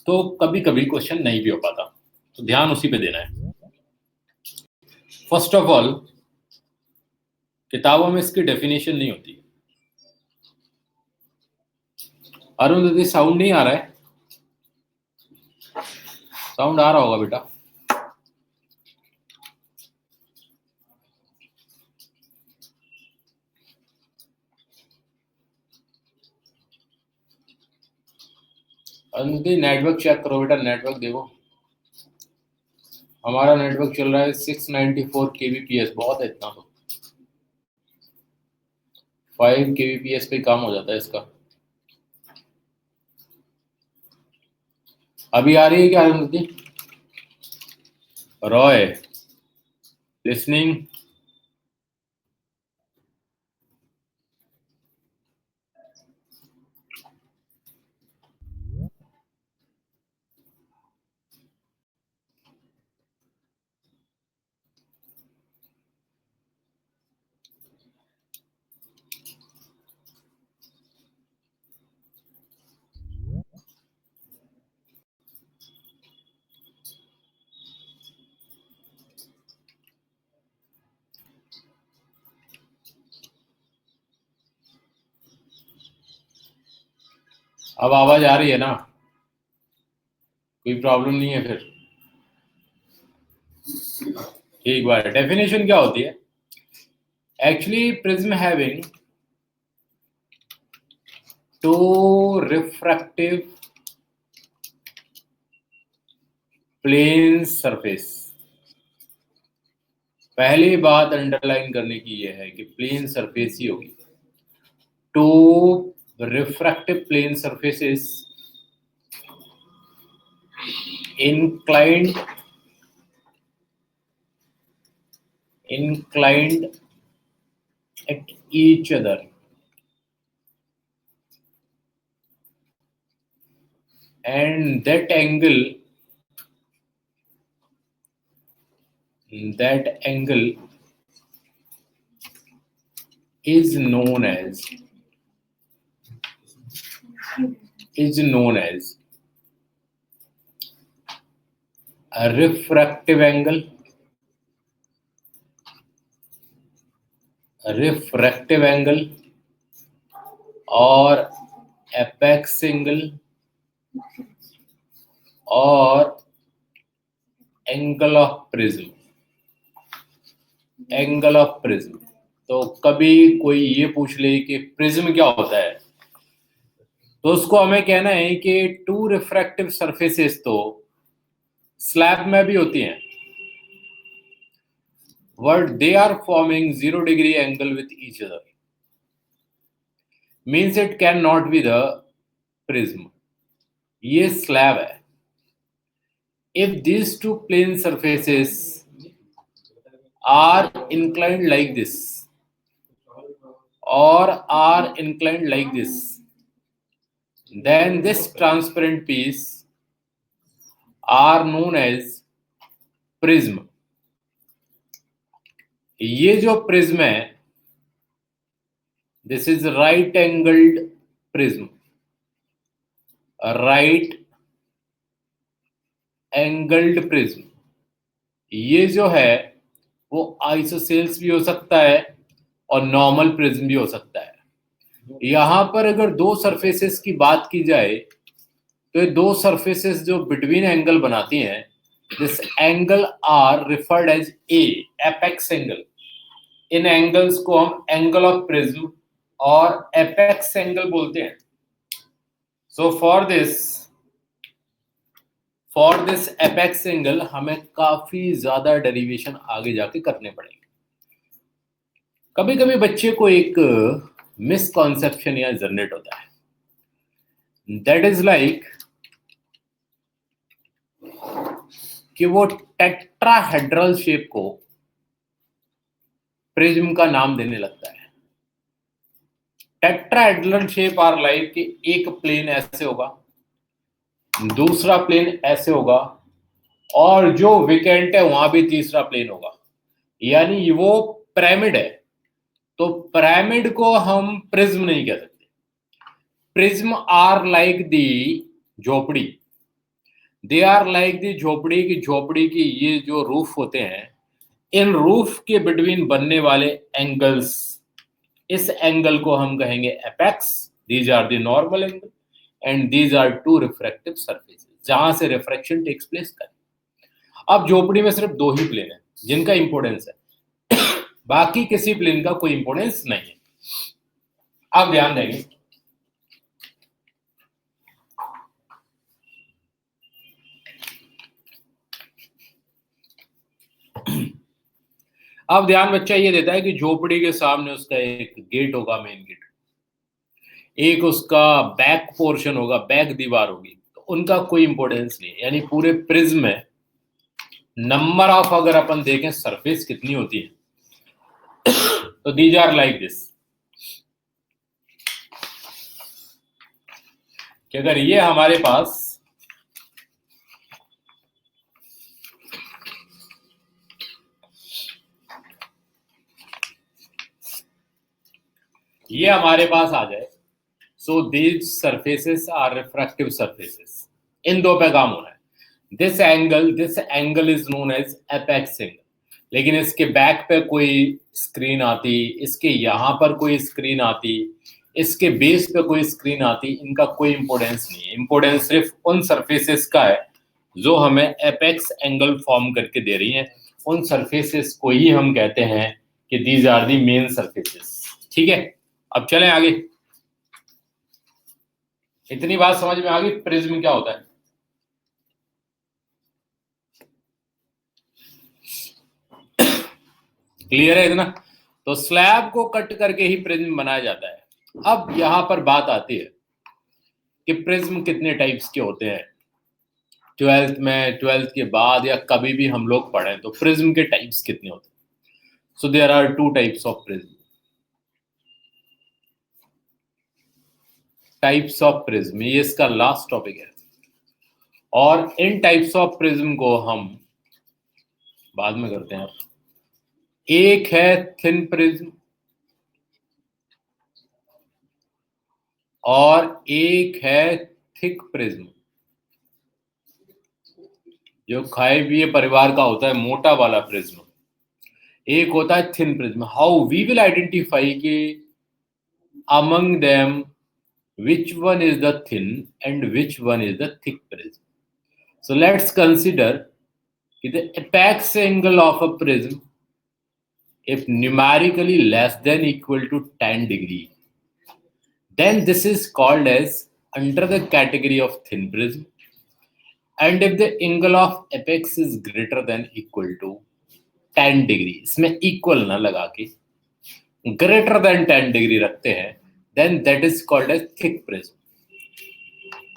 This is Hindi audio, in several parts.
तो कभी कभी क्वेश्चन नहीं भी हो पाता, तो ध्यान उसी पे देना है। फर्स्ट ऑफ ऑल, किताबों में इसकी डेफिनेशन नहीं होती। अरुण, साउंड नहीं आ रहा है? साउंड आ रहा होगा बेटा। अरुण, नेटवर्क चेक करो बेटा, नेटवर्क देखो। हमारा नेटवर्क चल रहा है 694 kbps, बहुत है इतना तो। 5 kbps पे काम हो जाता है इसका। अभी आ रही है क्या अरुण? रॉय, लिसनिंग। अब आवाज आ रही है ना? कोई प्रॉब्लम नहीं है फिर? ठीक बात है। डेफिनेशन क्या होती है? Actually prism having two refractive plane surface. पहली बात अंडरलाइन करने की यह है कि प्लेन सरफेस ही होगी। Two refractive plane surfaces inclined at each other, and that angle is known as a refractive angle, or apex angle, or angle of prism। तो कभी कोई ये पूछ ले कि प्रिज्म क्या होता है, तो उसको हमें कहना है कि टू रिफ्रैक्टिव सरफेसेस तो स्लैब में भी होती हैं, but they are forming 0-degree angle with each other, means it cannot be the prism। ये स्लैब है। if these two plane surfaces are inclined like this or are inclined like this, then this transparent piece are known as prism। ये जो प्रिज्म है, this is right angled prism, right angled prism. ये जो है वो आइसोसेल्स भी हो सकता है और नॉर्मल प्रिज्म भी हो सकता है। यहां पर अगर दो सरफेसेस की बात की जाए तो ये दो सरफेसेस जो बिटवीन एंगल बनाती हैं, this angle are referred as A, apex angle. इन एंगल्स को हम एंगल ऑफ प्रिज्म और एपेक्स एंगल बोलते हैं। So for this apex angle हमें काफी ज्यादा डेरिवेशन आगे जाके करने पड़ेंगे। कभी कभी बच्चे को एक मिसकॉन्सेप्शन या जनरेट होता है, दैट इज लाइक कि वो टेट्राहेड्रल शेप को प्रिज्म का नाम देने लगता है। टेट्राहेड्रल शेप आर लाइक कि एक प्लेन ऐसे होगा, दूसरा प्लेन ऐसे होगा, और जो विकेंट है वहां भी तीसरा प्लेन होगा, यानी वो पिरामिड है। तो पिरामिड को हम प्रिज्म नहीं कह सकते। प्रिज्म आर लाइक दी झोपड़ी, दे आर लाइक दी झोपड़ी की ये जो रूफ होते हैं, इन रूफ के बिटवीन बनने वाले एंगल्स, इस एंगल को हम कहेंगे apex, these are the normal angle and these are two refractive surfaces, जहां से रिफ्रैक्शन टेक्स प्लेस करे। अब झोपड़ी में सिर्फ दो ही प्लेन है जिनका इंपोर्टेंस है, बाकी किसी प्लेन का कोई इंपोर्टेंस नहीं है। अब ध्यान देंगे, अब ध्यान बच्चा ये देता है कि झोपड़ी के सामने उसका एक गेट होगा, मेन गेट, एक उसका बैक पोर्शन होगा, बैक दीवार होगी, तो उनका कोई इंपोर्टेंस नहीं है। यानी पूरे प्रिज्म में नंबर ऑफ, अगर अपन देखें सरफेस कितनी होती है, तो दीज आर लाइक दिस, कि अगर ये हमारे पास आ जाए, so these surfaces are refractive surfaces. इन दो पे काम होना है। This angle is known as apex angle, लेकिन इसके बैक पे कोई स्क्रीन आती, इसके यहां पर कोई स्क्रीन आती, इसके बेस पे कोई स्क्रीन आती, इनका कोई इंपोर्टेंस नहीं है। इंपोर्टेंस सिर्फ उन सरफेसेस का है जो हमें एपेक्स एंगल फॉर्म करके दे रही हैं। उन सरफेसेस को ही हम कहते हैं कि these are the main surfaces. ठीक है, अब चलें आगे। इतनी बात समझ में आ गई प्रिज्म क्या होता है? क्लियर है इतना? तो स्लैब को कट करके ही प्रिज्म बनाया जाता है। अब यहां पर बात आती है कि प्रिज्म कितने टाइप्स के होते हैं। 12th में, 12th के बाद या कभी भी हम लोग पढ़ें तो प्रिज्म के टाइप्स कितने होते हैं। So there are 2 types of prism. Types of prism, ये इसका लास्ट टॉपिक है, और इन टाइप्स ऑफ प्रिज्म को हम बाद में करते हैं। एक है थिन प्रिज्म और एक है थिक प्रिज्म। जो खाए पिए परिवार का होता है, मोटा वाला प्रिज्म। एक होता है thin prism. How we will identify कि among them which one is the thin and which one is the thick prism. So let's consider the apex angle of a prism if numerically less than equal to 10 degree, then this is called as under the category of thin prism. And if the angle of apex is greater than equal to 10 degree, इसमें equal ना लगा के greater than 10 degree रखते हैं, then that is called as thick prism.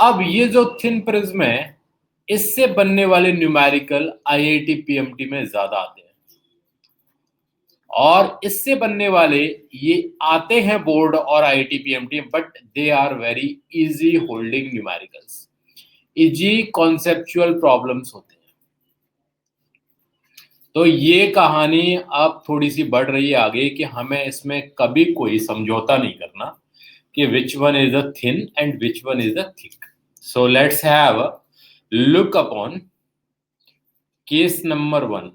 अब ये जो थिन प्रिज्म है, इससे बनने वाले न्यूमेरिकल आईआईटी पीएमटी में ज्यादा आते हैं, और इससे बनने वाले ये आते हैं बोर्ड और IIT PMT, but they are very easy holding numericals, easy conceptual problems होते हैं। तो ये कहानी अब थोड़ी सी बढ़ रही है आगे कि हमें इसमें कभी कोई समझौता नहीं करना कि which one is the thin and which one is the thick. So let's have a look upon case number 1.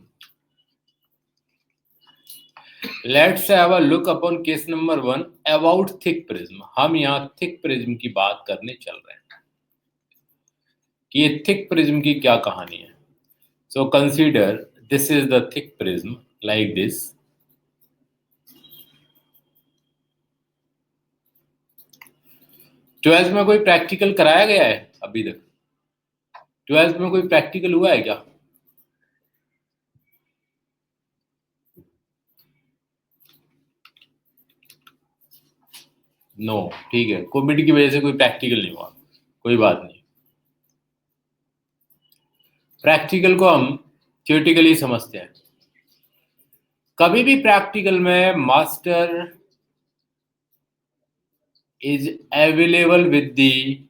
Let's have a look upon case number 1 about thick prism. हम यहाँ thick prism की बात करने चल रहे हैं कि ये thick prism की क्या कहानी है। So consider this is the thick prism like this. Twelfth में कोई प्रैक्टिकल कराया गया है अभी तक? 12th में कोई प्रैक्टिकल हुआ है क्या? नो, ठीक है, कोविड की वजह से कोई प्रैक्टिकल नहीं हुआ, कोई बात नहीं। प्रैक्टिकल को हम थियोरेटिकली समझते हैं। कभी भी प्रैक्टिकल में master is available with the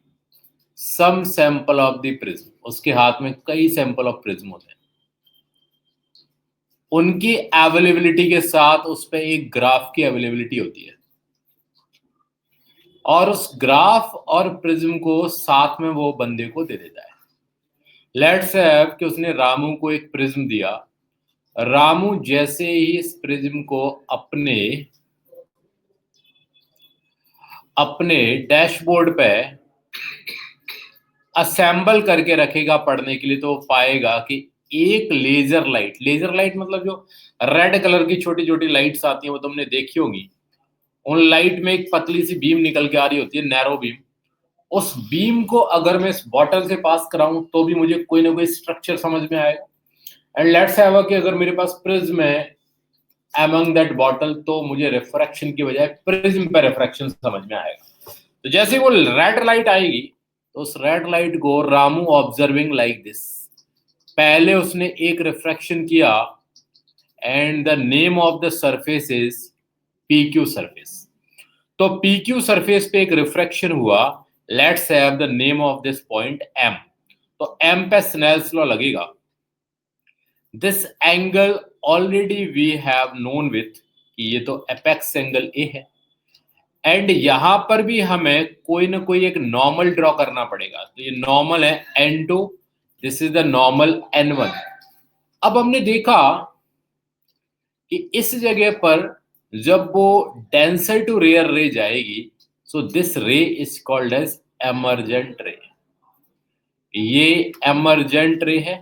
some sample of the prism. उसके हाथ में कई सैंपल ऑफ प्रिज्म होते हैं, उनकी अवेलेबिलिटी के साथ उस पर एक ग्राफ की अवेलेबिलिटी होती है, और उस ग्राफ और प्रिज्म को साथ में वो बंदे को दे देता है। लेट्स हैव कि उसने रामू को एक प्रिज्म दिया। रामू जैसे ही इस प्रिज्म को अपने अपने डैशबोर्ड पे असेंबल करके रखेगा पढ़ने के लिए, तो पाएगा कि एक लेजर लाइट मतलब जो रेड कलर की छोटी छोटी लाइट्स आती हैं वो तुमने देखी होंगी। उन लाइट में एक पतली सी बीम निकल के आ रही होती है, नैरो बीम। उस बीम को अगर मैं इस बॉटल से पास कराऊं तो भी मुझे कोई ना कोई स्ट्रक्चर समझ में आएगा। एंड लेट्स हैव कि अगर मेरे पास प्रिज्म है अमंग दैट बॉटल, तो मुझे रिफ्रैक्शन की बजाय प्रिज्म पे रिफ्रैक्शन समझ में आएगा। तो जैसे ही वो रेड लाइट आएगी तो उस रेड लाइट को रामू ऑब्जर्विंग लाइक दिस, पहले उसने एक रिफ्रैक्शन किया and the name of the surface is PQ surface. तो PQ सरफेस पे एक रिफ्रैक्शन हुआ। Let's have the name of this point M। तो M पे स्नेल्स लॉ लगेगा। This angle already we have known with कि ये तो एपेक्स एंगल A है। एंड यहां पर भी हमें कोई ना कोई एक नॉर्मल ड्रॉ करना पड़ेगा। तो ये नॉर्मल है N2, this is the normal N1। अब हमने देखा कि इस जगह पर जब वो डेंसर टू रेयर रे जाएगी, सो दिस रे इज कॉल्ड एज एमर्जेंट रे। ये एमर्जेंट रे है।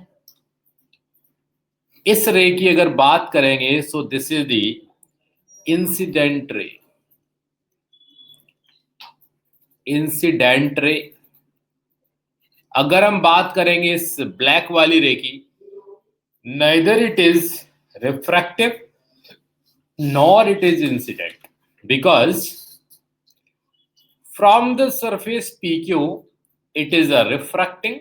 इस रे की अगर बात करेंगे so this is the incident ray. Incident ray. अगर हम बात करेंगे इस ब्लैक वाली रे की, neither it is refractive nor it is incident, because from the surface PQ it is a refracting,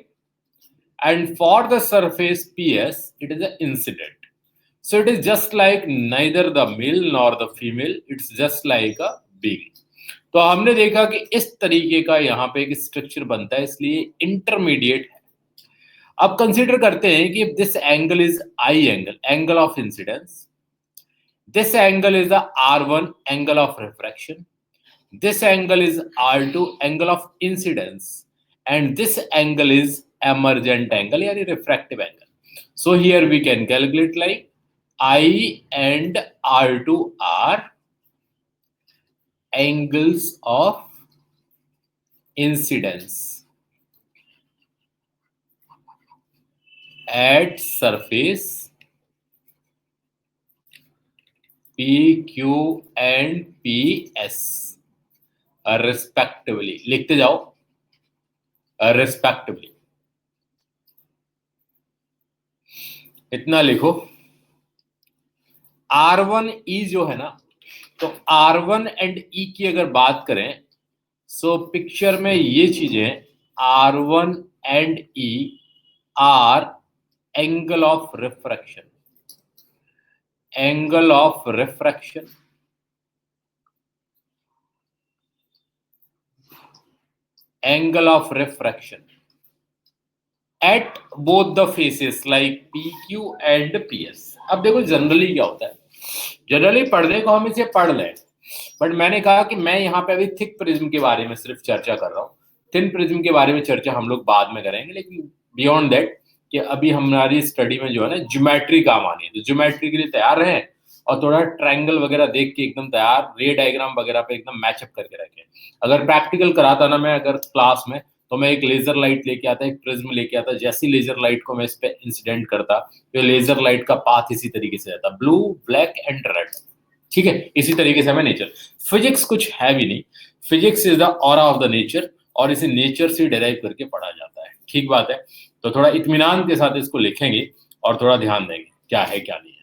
and for the surface PS it is an incident. So it is just like neither the male nor the female, it's just like a being. तो हमने देखा कि इस तरीके का यहाँ पे एक स्ट्रक्चर बनता है, इसलिए इंटरमीडिएट है। अब कंसीडर करते हैं कि this angle is I angle, angle of incidence. This angle is the R1 angle of refraction. This angle is R2 angle of incidence, and this angle is emergent angle, यानी refractive angle. So here we can calculate like I and R2 are angles of incidence at surface PQ and PS respectively. लिखते जाओ respectively, इतना लिखो। R1E जो है ना, तो R1 एंड E की अगर बात करें, सो पिक्चर में ये चीजें R1 and E R angle of refraction, angle of refraction, angle of refraction at both the faces like PQ and PS। अब देखो जनरली क्या होता है, जनरली पढ़ने को हम इसे पढ़ लें, बट मैंने कहा कि मैं यहाँ पे अभी थिक प्रिज्म के बारे में सिर्फ चर्चा कर रहा हूँ। थिन प्रिज्म के बारे में चर्चा हम लोग बाद में करेंगे, लेकिन बियॉन्ड दैट कि अभी हमारी स्टडी में जो है ना ज्योमेट्री काम आनी है, तो ज्योमेट्री के लिए तैयार रहें और थोड़ा ट्रायंगल वगैरह देख के एकदम तैयार, रे डायग्राम वगैरह पे एकदम मैचअप करके रखें। अगर प्रैक्टिकल कराता ना मैं अगर क्लास में, तो मैं एक लेजर लाइट लेके आता, एक प्रिज्म लेके आता, जैसी लेजर लाइट को मैं इस पे इंसिडेंट करता तो लेजर लाइट का पाथ इसी तरीके से रहता, ब्लू ब्लैक एंड रेड। ठीक है, इसी तरीके से हमें नेचर, फिजिक्स कुछ है भी नहीं, physics is the aura of the nature, और इसे नेचर से डिराइव करके पढ़ा जाता है। ठीक बात है, तो थोड़ा इत्मीनान के साथ इसको लिखेंगे और थोड़ा ध्यान देंगे क्या है क्या नहीं है।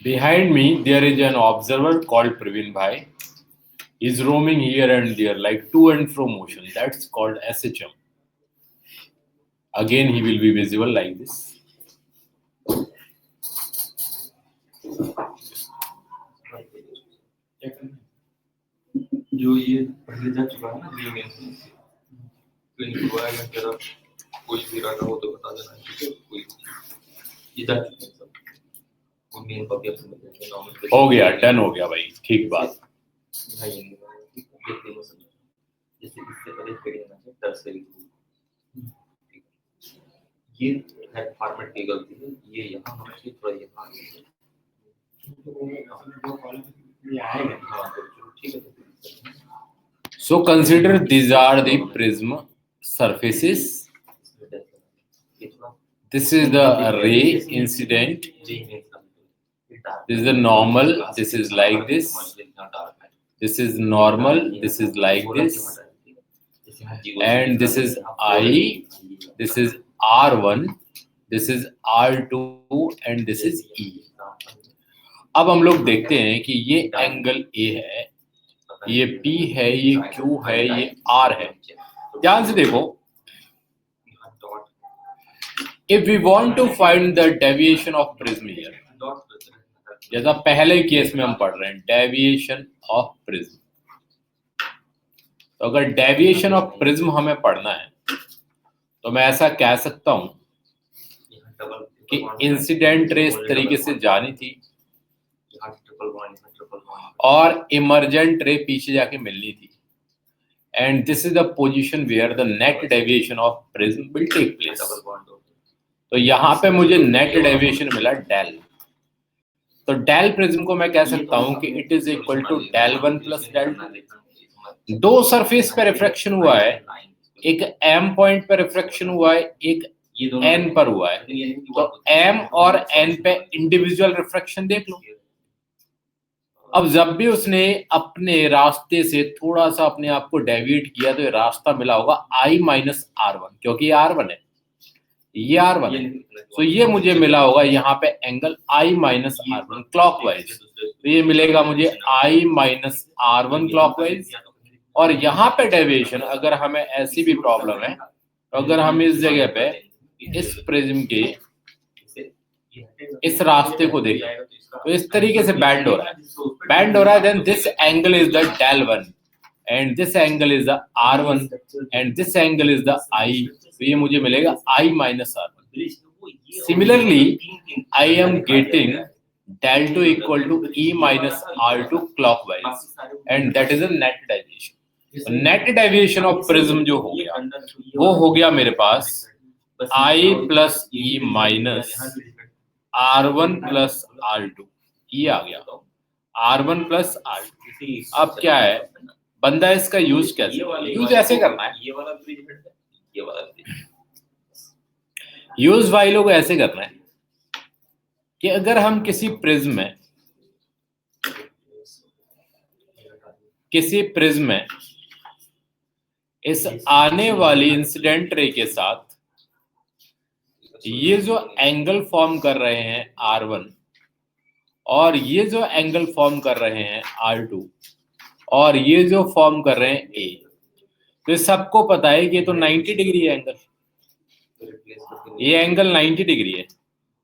Behind me, there is an observer called Praveen Bhai. is roaming here and there like to and fro motion. That's called SHM. Again, he will be visible like this. जो ये पहले जा चुका है ना बी में क्लिनिक हुआ है तेरा कोई भी रहा हो तो बता देना ठीक है कोई ये जा चुके हैं सब वो मेन कॉपी अपने में नॉर्मल हो गया, डन हो गया भाई, ठीक बात। भाई ये तीनों सब जैसे इससे पहले पेड़ ना है टर्सरी ये है फॉर्मेट की गलती है ये यहाँ होना चाहिए थोड़ा यहाँ ठीक है। So consider these are the prism surfaces. This is the ray incident. This is the normal. This is like this. This is normal. This is like this. And this is I. This is R1. This is R2 and this is E. अब हम लोग देखते हैं कि ये एंगल A है, ये P है, ये Q है, ये R है। ध्यान से देखो, if we want to find the deviation of prism here, जैसा पहले केस में हम पढ़ रहे हैं डेविएशन ऑफ प्रिज्म, तो अगर डेविएशन ऑफ प्रिज्म हमें पढ़ना है तो मैं ऐसा कह सकता हूं कि इंसिडेंट रे इस तरीके से जानी थी और इमर्जेंट रे पीछे जाके मिलनी थी, and this is the position where the net deviation of prism will take place. तो यहाँ पे मुझे नेट डेविएशन मिला डेल, तो डेल प्रिज्म को मैं कह सकता हूं कि it is equal to del 1 plus del 2। दो सरफेस पे रिफ्रैक्शन हुआ है, एक m पॉइंट पे रिफ्रैक्शन हुआ है, एक n पर हुआ है, तो m और n पे इंडिविजुअल रिफ्रैक्शन देख लो। अब जब भी उसने अपने रास्ते से थोड़ा सा अपने आप को डेविएट किया तो ये रास्ता मिला होगा I माइनस R1, क्योंकि ये R1 है, ये R1 है, तो ये मुझे मिला होगा यहाँ पे angle I minus R1 clockwise, तो ये मिलेगा मुझे I माइनस R1 क्लॉकवाइज। और यहाँ पे डेविएशन अगर हमें ऐसी भी प्रॉब्लम है तो अगर हम इस जगह पे इस प्रिज्म के इस रास्ते को देखें तो इस तरीके से बैंड हो रहा है, then this angle is the del 1 and this angle is the R1 and this angle is the I, तो ये मुझे मिलेगा I minus R1। Similarly I am getting del 2 equal to E minus R2 clockwise and that is a net deviation. Net deviation of prism जो हो गया वो हो गया मेरे पास I plus E minus R1 plus R2, ये आ गया R1 प्लस R2। अब क्या है बंदा इसका यूज कैसे, यूज ऐसे करना है, ये वाला ब्रिज है, ये वाला ब्रिज यूज भाई लोग ऐसे करना है कि अगर हम किसी प्रिज्म में इस आने वाली इंसिडेंट रे के साथ ये जो एंगल फॉर्म कर रहे हैं R1 और ये जो एंगल फॉर्म कर रहे हैं R2 और ये जो फॉर्म कर रहे हैं A, तो सबको पता है कि ये तो 90 डिग्री है एंगल, ये एंगल 90 डिग्री है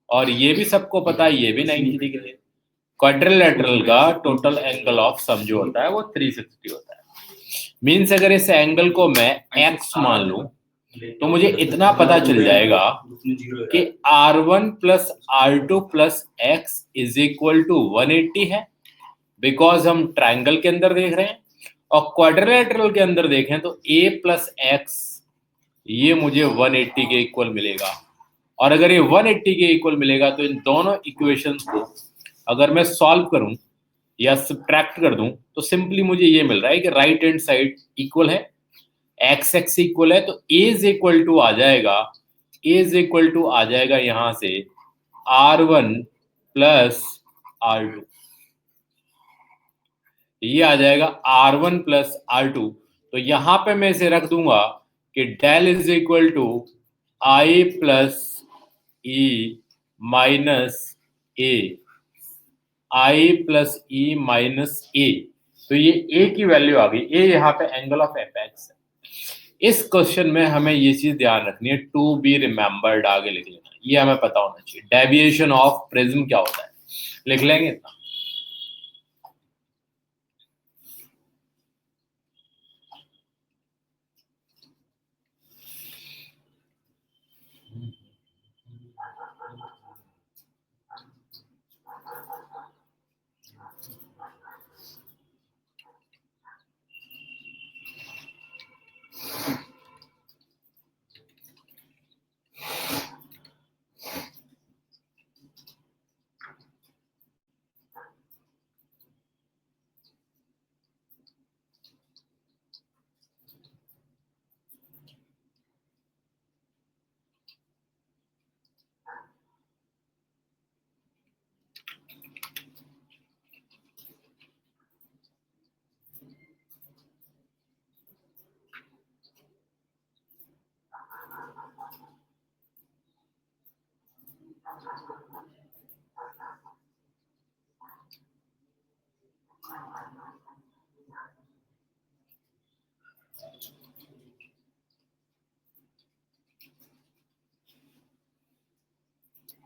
और ये भी सबको पता है ये भी 90 डिग्री है। क्वाड्रिलेटरल का टोटल एंगल ऑफ सम जो होता है वो 360 होता है। मीन्स अगर इस एंगल को मैं x मान लूं तो मुझे इतना पता चल जाएगा कि R1 plus R2 plus x is equal to 180 है, बिकॉज हम ट्रायंगल के अंदर देख रहे हैं, और क्वाड्रिलेटरल के अंदर देखें तो a प्लस x ये मुझे 180 के इक्वल मिलेगा। और अगर ये 180 के इक्वल मिलेगा तो इन दोनों इक्वेशंस को अगर मैं सॉल्व करूं या सब्ट्रैक्ट कर दूं तो सिंपली मुझे ये मिल रहा है कि राइट हैंड साइड इक्वल है, एक्स एक्स इक्वल है, तो a इज इक्वल टू आ जाएगा यहां से R1 प्लस R2, ये आ जाएगा R1 प्लस R2। तो यहां पे मैं इसे रख दूंगा कि del is equal to I plus E minus A, I plus E minus A, तो ये ए की वैल्यू आ गई, ए यहाँ पे एंगल ऑफ एपेक्स है। इस क्वेश्चन में हमें ये चीज ध्यान रखनी है, टू बी रिमेम्बर्ड आगे लिख लेना, ये हमें पता होना चाहिए। डेविएशन ऑफ प्रिज्म क्या होता है, लिख लेंगे इतना।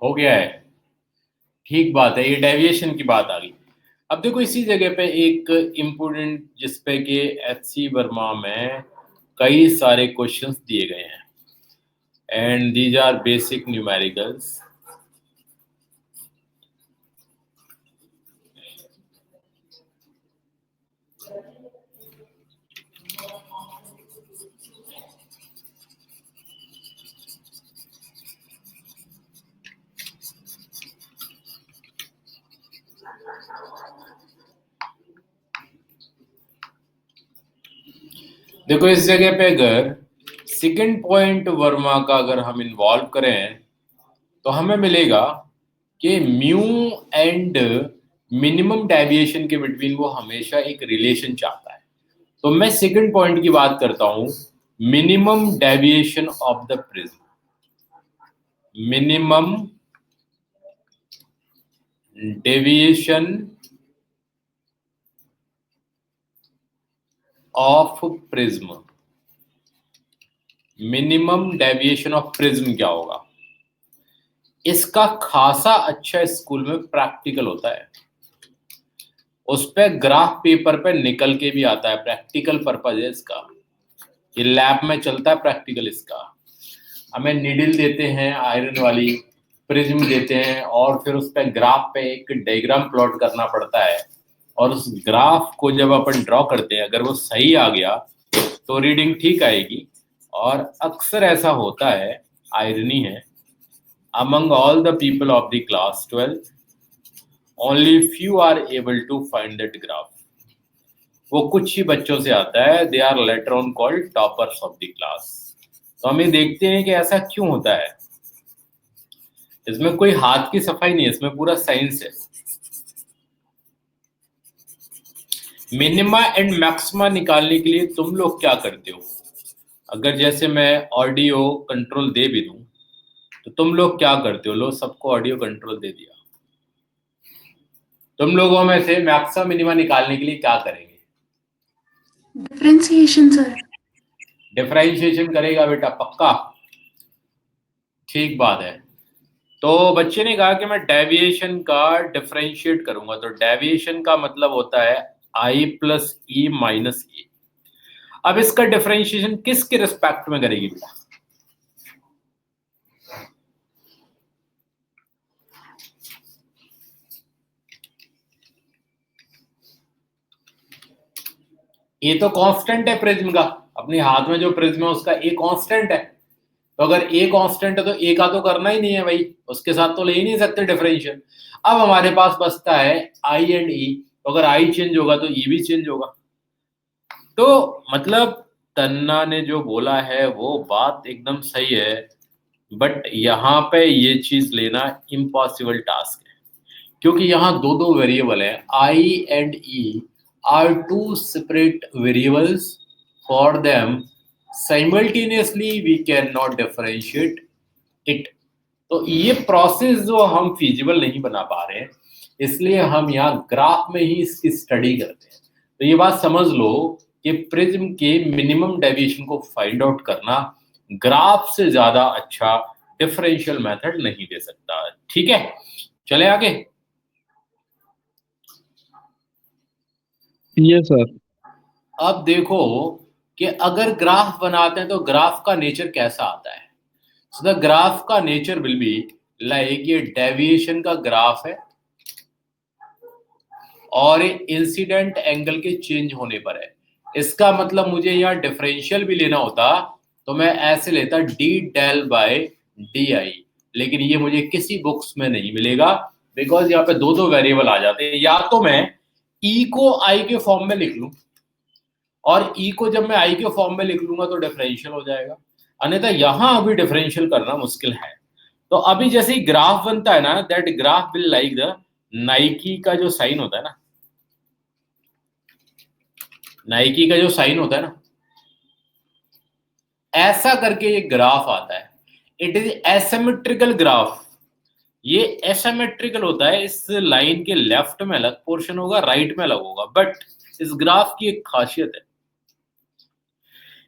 हो गया है, ठीक बात है, ये डेविएशन की बात आ गई। अब देखो इसी जगह पे एक इम्पोर्टेंट, जिसपे कि एचसी वर्मा में कई सारे क्वेश्चंस दिए गए हैं, and these are basic numericals. देखो इस जगह पे अगर सेकंड पॉइंट वर्मा का अगर हम इन्वॉल्व करें तो हमें मिलेगा कि म्यू एंड मिनिमम डेविएशन के बिटवीन वो हमेशा एक रिलेशन चाहता है। तो मैं सेकंड पॉइंट की बात करता हूं, minimum deviation of the prism, minimum deviation of prism, minimum deviation of prism क्या होगा? इसका खासा अच्छा स्कूल में प्रैक्टिकल होता है, उस पे ग्राफ पेपर पे निकल के भी आता है, प्रैक्टिकल पर्पज है इसका, ये लैब में चलता है प्रैक्टिकल इसका। हमें नीडल देते हैं आयरन वाली, प्रिज्म देते हैं, और फिर उस पे ग्राफ पे एक डायग्राम प्लॉट करना पड़ता है, और उस ग्राफ को जब अपन ड्रॉ करते हैं अगर वो सही आ गया तो रीडिंग ठीक आएगी। और अक्सर ऐसा होता है, आयरनी है, among all the people of the class 12 only few are able to find that graph, वो कुछ ही बच्चों से आता है, they are later on called toppers of the class। तो हम ये देखते हैं कि ऐसा क्यों होता है, इसमें कोई हाथ की सफाई नहीं है, इसमें पूरा साइंस है। मिनिमा एंड मैक्सिमा निकालने के लिए तुम लोग क्या करते हो, अगर जैसे मैं ऑडियो कंट्रोल दे भी दूं तो तुम लोग क्या करते हो? लो, सबको ऑडियो कंट्रोल दे दिया, तुम लोगों में से मैक्सिमा मिनिमा निकालने के लिए क्या करेंगे? Differentiation sir. डिफरेंशिएशन करेगा बेटा, पक्का? ठीक बात है। तो बच्चे ने कहा कि मैं डेविएशन का डिफरेंशिएट करूंगा, तो डेविएशन का मतलब होता है आई प्लस ई माइनस ए। अब इसका डिफरेंशिएशन किसके रिस्पेक्ट में करेगी बेटा? ये तो कांस्टेंट है प्रिज्म का, अपने हाथ में जो प्रिज्म है उसका ए कांस्टेंट है, तो अगर ए कांस्टेंट है तो ए का तो करना ही नहीं है भाई, उसके साथ तो ले ही नहीं सकते डिफरेंशियल। अब हमारे पास बचता है आई एंड ई, तो अगर आई चेंज होगा तो ई भी चेंज होगा। तो मतलब तन्ना ने जो बोला है वो बात एकदम सही है, बट यहाँ पे ये चीज लेना इम्पॉसिबल टास्क है, क्योंकि यहाँ दो दो वेरिएबल है, I and E are two separate variables, for them simultaneously we can not differentiate it. तो ये प्रोसेस जो हम फिजिबल नहीं बना पा रहे हैं, इसलिए हम यहाँ ग्राफ में ही इसकी स्टडी करते हैं। तो ये बात समझ लो कि प्रिज्म के मिनिमम डेविएशन को फाइंड आउट करना ग्राफ से ज्यादा अच्छा डिफरेंशियल मेथड नहीं दे सकता। ठीक है, चले आगे। Yes sir. अब देखो कि अगर ग्राफ बनाते हैं तो ग्राफ का नेचर कैसा आता है। सो द ग्राफ का नेचर विल बी लाइक ये डेविएशन का ग्राफ है और इंसिडेंट एंगल के चेंज होने पर है। इसका मतलब मुझे यहाँ डिफरेंशियल भी लेना होता तो मैं ऐसे लेता D del by D I, लेकिन ये मुझे किसी बुक्स में नहीं मिलेगा बिकॉज यहाँ पे दो दो वेरिएबल आ जाते हैं। या तो मैं ई को आई के फॉर्म में लिख लूं, और ई को जब मैं आई के फॉर्म में लिख लूंगा तो डिफरेंशियल हो जाएगा, अन्यथा यहां अभी डिफरेंशियल करना मुश्किल है। तो अभी जैसे ही ग्राफ बनता है ना, that graph will like the Nike का जो साइन होता है ना, नाइकी का जो साइन होता है ना, ऐसा करके ये ग्राफ आता है। It is asymmetrical graph. ये एसिमेट्रिकल होता है, इस लाइन के लेफ्ट में अलग पोर्शन होगा, राइट में अलग होगा। बट इस ग्राफ की एक खासियत है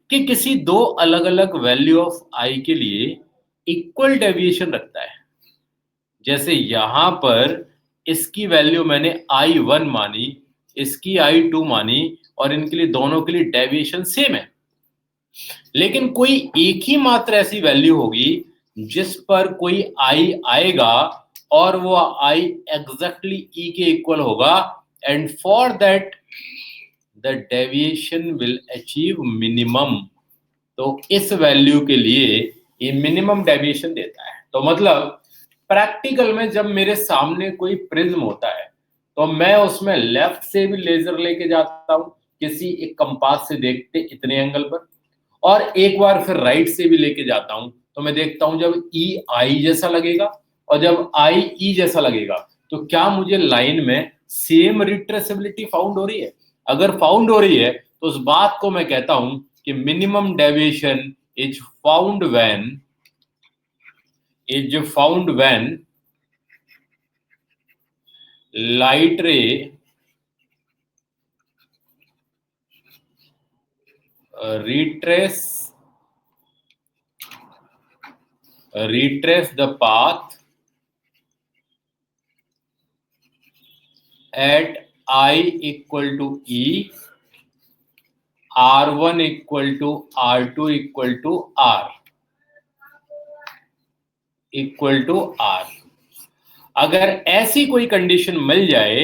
कि किसी दो अलग अलग वैल्यू ऑफ आई के लिए इक्वल डेविएशन रखता है। जैसे यहां पर इसकी वैल्यू मैंने I1 मानी, इसकी I2 मानी, और इनके लिए दोनों के लिए डेविएशन सेम है। लेकिन कोई एक ही मात्र ऐसी वैल्यू होगी जिस पर कोई I आएगा और वो I एग्जैक्टली E के इक्वल होगा, and for that the deviation will achieve minimum. तो इस वैल्यू के लिए ये मिनिमम डेविएशन देता है। तो मतलब प्रैक्टिकल में जब मेरे सामने कोई प्रिज्म होता है तो मैं उसमें लेफ्ट से भी लेजर लेके जाता हूं किसी एक कंपास से देखते इतने एंगल पर, और एक बार फिर राइट से भी लेके जाता हूं तो मैं देखता हूं जब ई आई जैसा लगेगा और जब आई ई जैसा लगेगा तो क्या मुझे लाइन में सेम रिट्रेसेबिलिटी फाउंड हो रही है। अगर फाउंड हो रही है तो उस बात को मैं कहता हूं कि minimum deviation is found when light ray retrace the path at I equal to E, R1 equal to R2 equal to R equal to R। अगर ऐसी कोई कंडीशन मिल जाए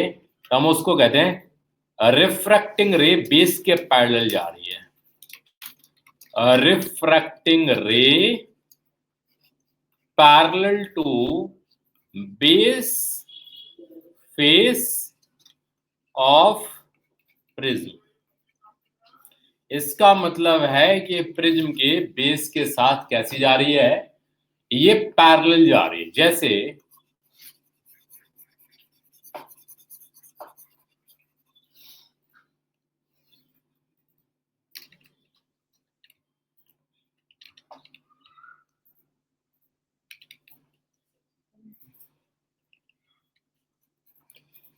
तो हम उसको कहते हैं रिफ्रैक्टिंग रे बेस के पैरेलल जा रही है। Refracting ray parallel to base face of prism. इसका मतलब है कि प्रिज्म के बेस के साथ कैसी जा रही है, ये पैरेलल जा रही है। जैसे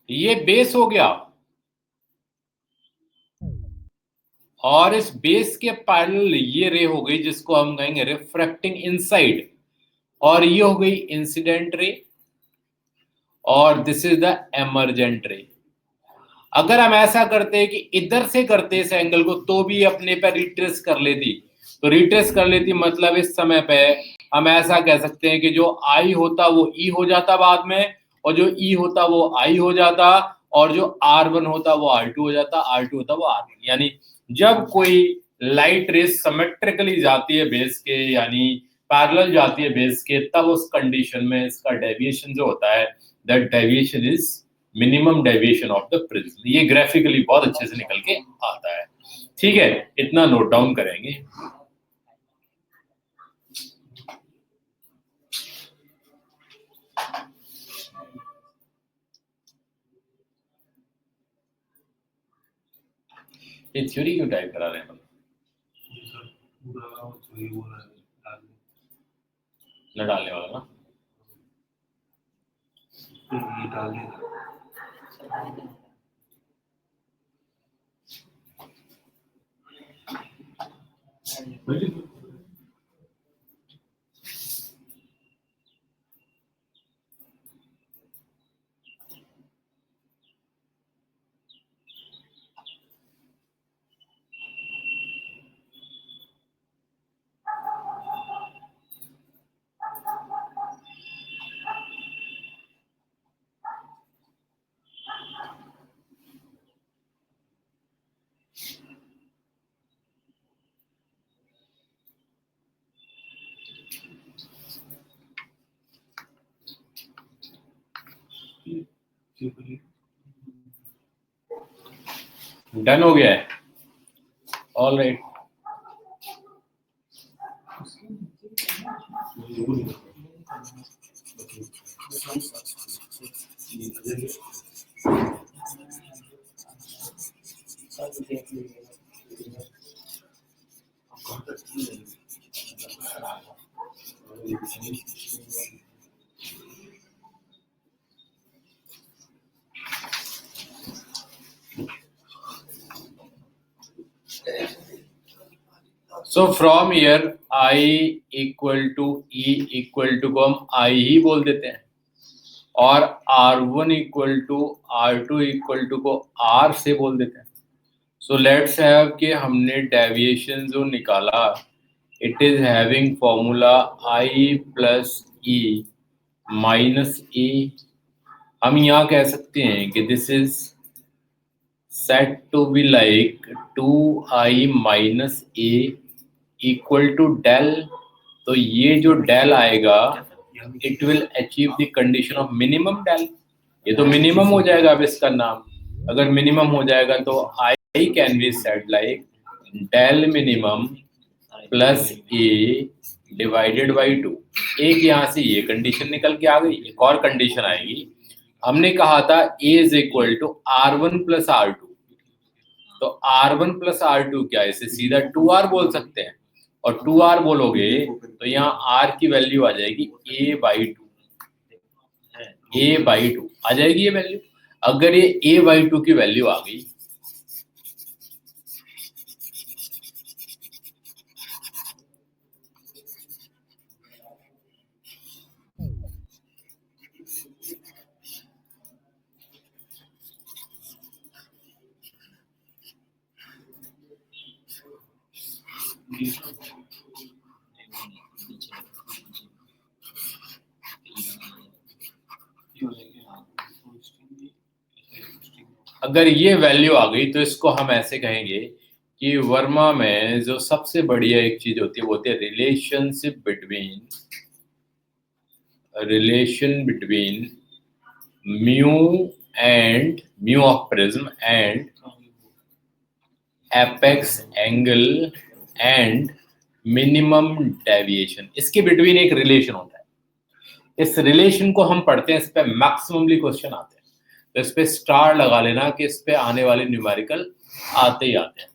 ये बेस हो गया और इस बेस के पैरेलल ये रे हो गई जिसको हम कहेंगे रिफ्रैक्टिंग इनसाइड, और ये हो गई इंसिडेंट रे, और दिस इज द एमर्जेंट रे। अगर हम ऐसा करते कि इधर से करते इस एंगल को तो भी अपने पे रिट्रेस कर लेती, तो रिट्रेस कर लेती मतलब इस समय पे हम ऐसा कह सकते हैं कि जो आई होता वो ई हो जाता बाद में, और जो ई होता वो आई हो जाता, और जो R1 होता वो R2 हो जाता, R2 होता वो R1। यानी जब कोई लाइट रेस सिमेट्रिकली जाती है बेस के, यानी पैरेलल जाती है बेस के, तब उस कंडीशन में इसका डेविएशन जो होता है, that deviation is minimum deviation of the prism. ये ग्राफिकली बहुत अच्छे से निकल के आता है। ठीक है, इतना नोट डाउन करेंगे। ये थ्योरी क्यों टाइप करा रहे हैं हम? न डालने वाला ना, डन हो गया है, all right. So from here I equal to E equal to को हम I ही बोल देते हैं, और R1 equal to R2 equal to को R से बोल देते हैं। सो लेट्स हैव कि हमने डेविएशन जो निकाला, it is having formula I plus E minus E। हम यहाँ कह सकते हैं कि this is set to be like 2I minus A equal to del. तो ये जो डेल आएगा, it will achieve the condition of minimum del. ये तो मिनिमम हो जाएगा अब इसका नाम। अगर मिनिमम हो जाएगा तो I can be set like Dell minimum plus A divided by 2। एक यहाँ से ये कंडीशन निकल के आ गई। एक और कंडीशन आएगी, हमने कहा था A is equal to R1 plus R2। तो R1 प्लस R2 क्या है, इसे सीधा 2R बोल सकते हैं, और 2R बोलोगे तो यहाँ R की वैल्यू आ जाएगी A बाई 2। A बाई 2 आ जाएगी ये वैल्यू। अगर ये A बाई 2 की वैल्यू आ गई, अगर ये वैल्यू आ गई तो इसको हम ऐसे कहेंगे कि वर्मा में जो सबसे बढ़िया एक चीज होती है वो होती है relation between mu of prism and apex angle and minimum deviation. इसके बिटवीन एक रिलेशन होता है। इस रिलेशन को हम पढ़ते हैं, इस पे मैक्सिममली क्वेश्चन आते हैं, तो इस पे स्टार लगा लेना कि इस पे आने वाले न्यूमेरिकल आते ही आते हैं।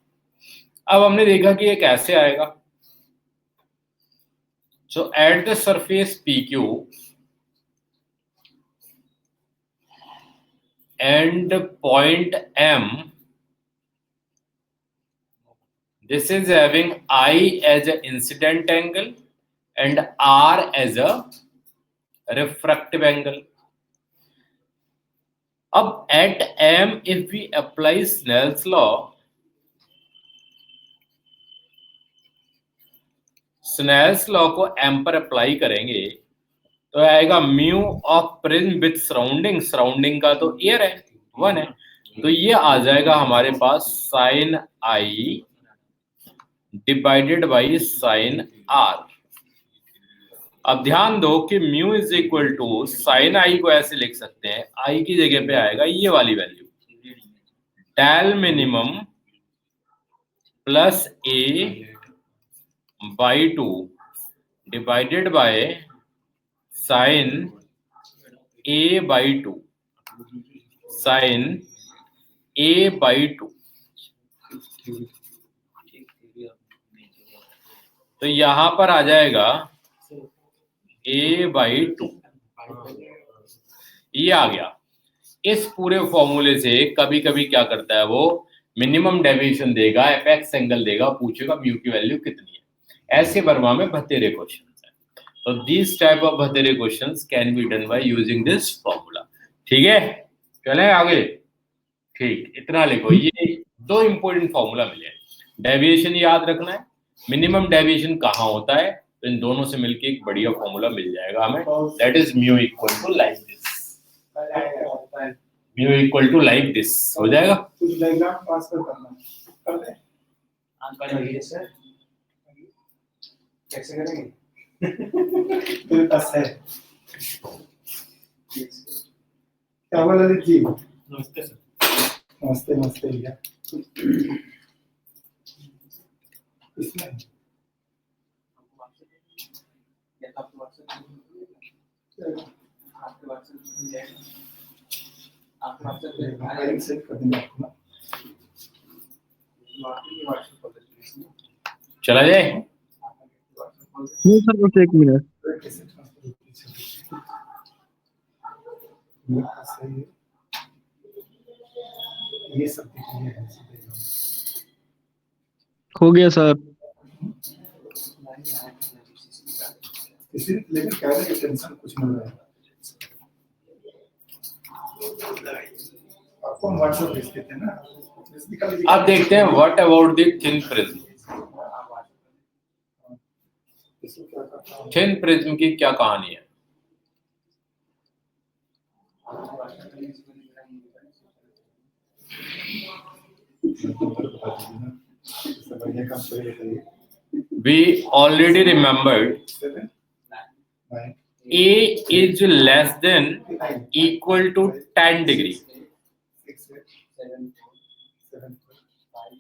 अब हमने देखा कि ये कैसे आएगा। So at the surface PQ and point M, this is having I as an incident angle and R as a refractive angle. अब at M if we apply Snell's law, Snell's law को M पर अप्लाई करेंगे तो आएगा mu of prism with surrounding. Surrounding का तो एयर है, 1 है, तो ये आ जाएगा हमारे पास sine I divided by sine R। अब ध्यान दो कि mu is equal to sine I को ऐसे लिख सकते हैं, I की जगह पे आएगा ये वाली value, del minimum plus A by 2 divided by sine A by 2, sine A by 2। तो यहां पर आ जाएगा A बाई 2, ये आ गया। इस पूरे फॉर्मूले से कभी कभी क्या करता है वो, मिनिमम डेविएशन देगा, एपेक्स एंगल देगा, पूछेगा म्यू की वैल्यू कितनी है। ऐसे वर्मा में भतेरे क्वेश्चन है। तो दिस टाइप ऑफ भतेरे question can be done by using this formula. ठीक है, चले आगे। ठीक, इतना लिखो। ये दो इंपॉर्टेंट फॉर्मूला मिले। डेविएशन याद रखना है, मिनिमम डेविएशन कहाँ होता है, तो इन दोनों से मिलके एक बढ़िया फॉर्मूला मिल जाएगा हमें, that is mu equal to like this. Mu equal to like this हो जाएगा। कुछ डायग्राम ट्रांसफर करना कर दे। सर कैसे करेंगे? तेरे पास है क्या बोला ललित जी? नमस्ते सर। नमस्ते नमस्ते भैया। इसमें फाइल सेव कर देना अपना। चला जाए। नहीं सर, बस 1 मिनट। कैसे ट्रांसफर होती है? ये सही है। ये सब दिखने हैं हो गया सर। इसी लेकिन क्या है कि टेंशन कुछ नहीं है। आपको हम व्हाट्सएप भेजते थे ना। अब देखते हैं what about the thin prism. Thin prism की क्या कहानी है? We already remembered A is less than equal to 10 degree.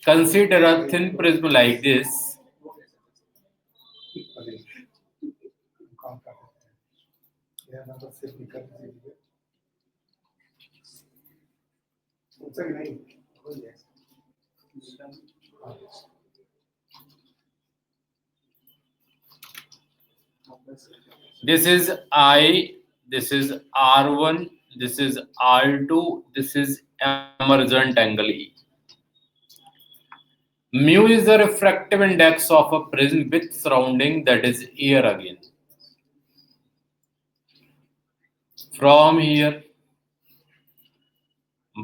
Consider a thin prism like this. This is I, this is R1, this is R2, this is emergent angle E. Mu is the refractive index of a prism with surrounding, that is air again. From here,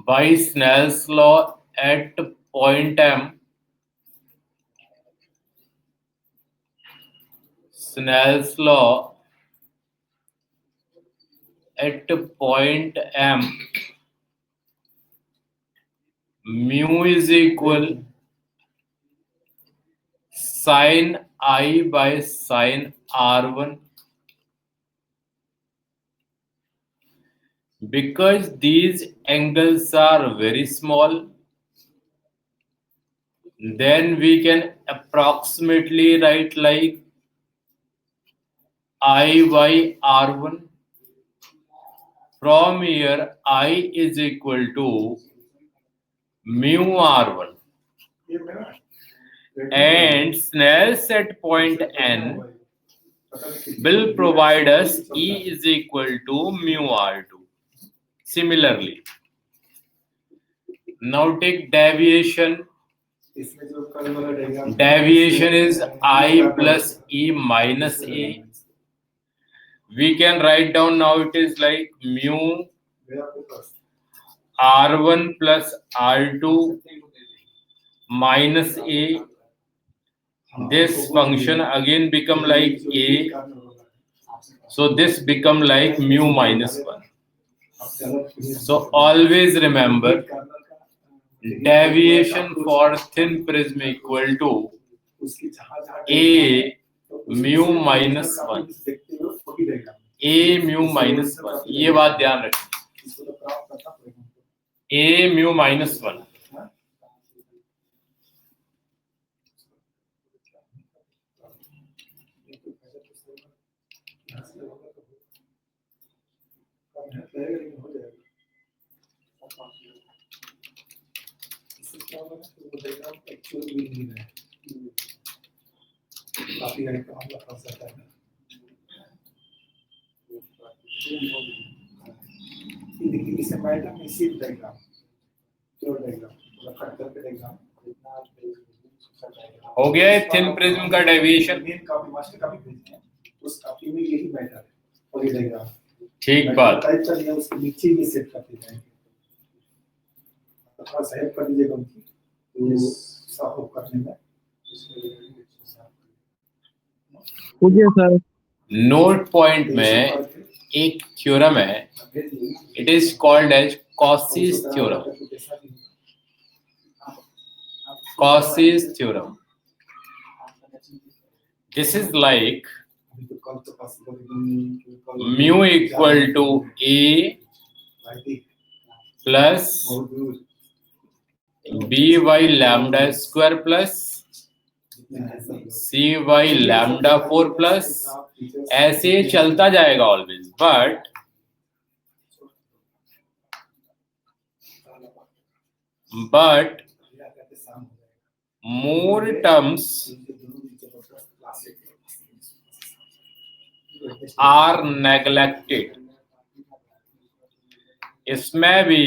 by Snell's law at point M, Snell's law at point M, mu is equal sin I by sin R1. Because these angles are very small, then we can approximately write like I by R1. From here, I is equal to mu R1. And Snell's at point N will provide us E is equal to mu R2. Similarly, now take deviation. Deviation is I plus E minus A. We can write down now it is like mu R1 plus R2 minus A. This function again become like A. So this become like mu minus 1. So always remember, deviation for thin prism equal to A mu minus 1. A mu minus 1. ये बात ध्यान रखना. A mu minus 1. कट करके एग्जाम जितना हो गया है थिन प्रिज्म का deviation. Main copy master copy भेजते हैं, उस कॉपी में यही मैटर है और ये डायग्राम ठीक बात। टाइप कर दिया, उसके नीचे ये सेट करते जाएंगे। थोड़ा सा हेल्प कर दीजिएगा उनकी तो साफ ऑफ करने में। हो गया सर। नोट पॉइंट में एक थ्योरम है, it is called as Cauchy's theorem. Cauchy's theorem. This is like mu equal to A plus B by lambda square plus C by lambda 4 plus ऐसे चलता जाएगा always, but more terms are neglected. इसमें भी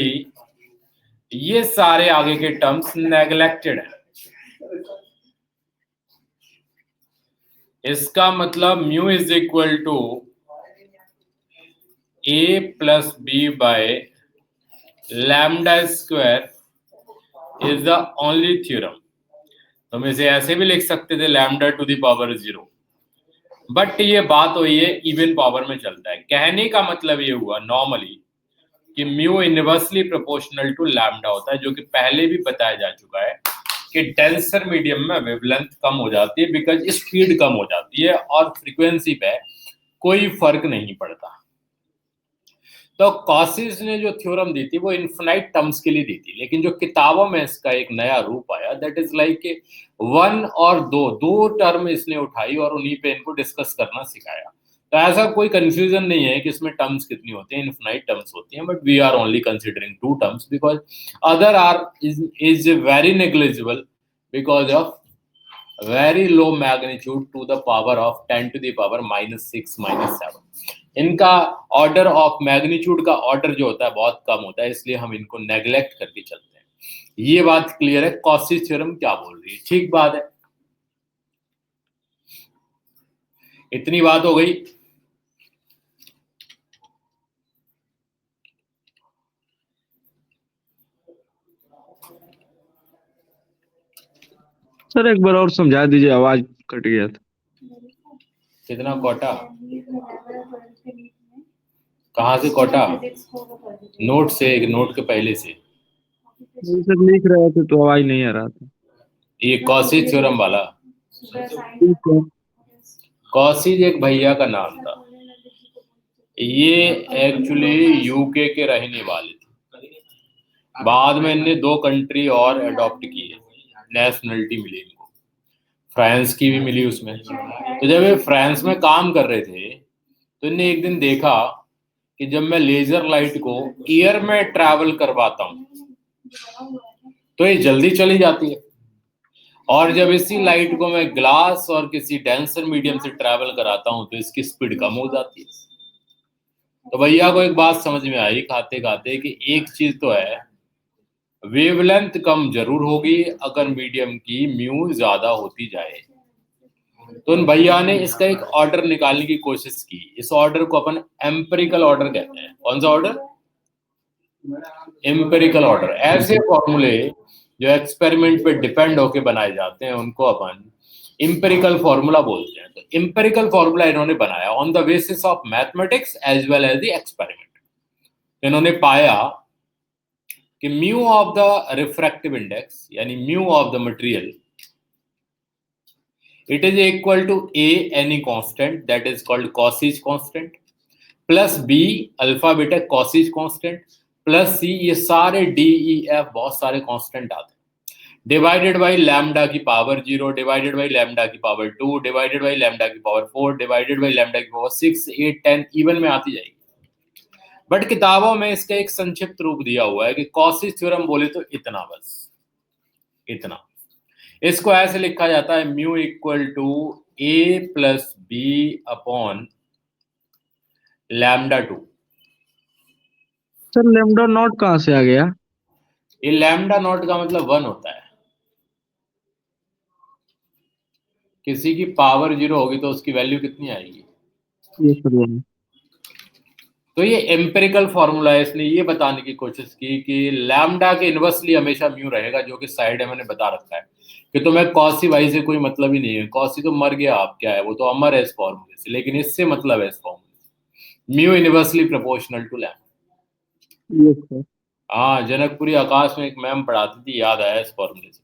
ये सारे आगे के टर्म्स नेग्लेक्टेड है। इसका मतलब mu is equal to A plus B by lambda square is the only theorem. तो हम इसे ऐसे भी लिख सकते थे lambda to the power 0, but ये बात हुई है इवन पावर में चलता है। कहने का मतलब ये हुआ नॉर्मली कि mu inversely proportional to lambda होता है, जो कि पहले भी बताया जा चुका है कि डेंसर मीडियम में वेवलेंथ कम हो जाती है बिकॉज स्पीड कम हो जाती है और फ्रीक्वेंसी पे कोई फर्क नहीं पड़ता। तो कॉसीस ने जो थ्योरम दी थी वो इन्फिनाइट टर्म्स के लिए दी थी, लेकिन जो किताबों में इसका एक नया रूप आया दैट इज लाइक वन और दो टर्म इसने उठाई और उन्हीं पे इनको डिस्कस करना सिखाया। तो ऐसा कोई कंफ्यूजन नहीं है कि इसमें टर्म्स कितनी होती हैं, इन्फिनाइट टर्म्स होती हैं, but we are only considering 2 terms because other are is very negligible because of very low magnitude to the power of 10 to the power -6 -7। इनका ऑर्डर ऑफ मैग्नीट्यूड का ऑर्डर जो होता है बहुत कम होता है, इसलिए हम इनको नेग्लेक्ट करके चलते हैं। ये बात क्लियर है कॉसीस थ्योरम क्या बोल रही है, ठीक बात है। इतनी बात हो गई। सर एक बार और समझा दीजिए, आवाज कट गया था। कितना कोटा, कहाँ से कोटा? नोट से, एक नोट के पहले से। सर लिख रहे थे तो आवाज नहीं आ रहा था। ये कॉसीस थ्योरम वाला, ठीक है। कॉसीस एक भैया का नाम था, ये एक्चुअली यूके के रहने वाले थे। बाद में इनने 2 कंट्री और अडॉप्ट किए, नेशनलिटी मिली इनको, फ्रांस की भी मिली उसमें। तो जब ये फ्रांस में काम कर रहे थे तो इन्हें एक दिन देखा कि जब मैं लेजर लाइट को एयर में ट्रैवल करवाता हूँ तो ये जल्दी चली जाती है, और जब इसी लाइट को मैं ग्लास और किसी डेंसर मीडियम से ट्रैवल कराता हूँ तो इसकी स्पीड कम हो जाती है। तो भैया को एक बात समझ में आई खाते खाते कि एक चीज तो है, वेवलेंथ कम जरूर होगी अगर मीडियम की म्यू ज्यादा होती जाए। तो उन भैया ने इसका एक ऑर्डर निकालने की कोशिश की। इस ऑर्डर को अपन एम्पिरिकल ऑर्डर कहते हैं। कौन सा ऑर्डर? Empirical order. ऐसे फॉर्मूले जो एक्सपेरिमेंट पे डिपेंड होके बनाए जाते हैं उनको अपन एम्पिरिकल फॉर्मूला बोलते हैं। तो एम्पिरिकल फॉर्मूला इन्होंने बनाया on the basis of mathematics as well as the experiment. इन्होंने पाया कि mu of the refractive index यानी mu of the material it is equal to a any constant that is called Cauchy's constant plus b alpha beta Cauchy's constant plus c, ये सारे d e f बहुत सारे कांस्टेंट आते हैं, डिवाइडेड बाई लैम्डा की पावर 0 डिवाइडेड बाई लैम्डा की पावर 2 डिवाइडेड बाई लैम्डा की पावर 4 डिवाइडेड बाई लैम्डा की पावर 6 8 10 इवन में आती जाएगी। बट किताबों में इसका एक संक्षिप्त रूप दिया हुआ है कि कॉसीस थ्योरम बोले तो इतना, बस इतना। इसको ऐसे लिखा जाता है mu equal to a plus B upon lambda 2। Sir lambda not कहाँ से आ गया? ये लैम्डा नॉट का मतलब 1 होता है। किसी की पावर 0 होगी तो उसकी वैल्यू कितनी आएगी? Yes sir 1। तो ये एम्पिरिकल फॉर्मूला है, इसने ये बताने की कोशिश की कि लैम्डा के इनवर्सली हमेशा म्यू रहेगा, जो कि साइड है मैंने बता रखा है कि तुम्हें कॉसी वाई से कोई मतलब ही नहीं है। कॉसी तो मर गया, आप क्या है, वो तो अमर है इस फॉर्मूले से, लेकिन इससे मतलब है इस फॉर्मूले से, mu inversely proportional to lambda. Yes sir. हाँ, जनकपुरी आकाश में एक मैम पढ़ाती थी, याद आया इस फॉर्मूले से।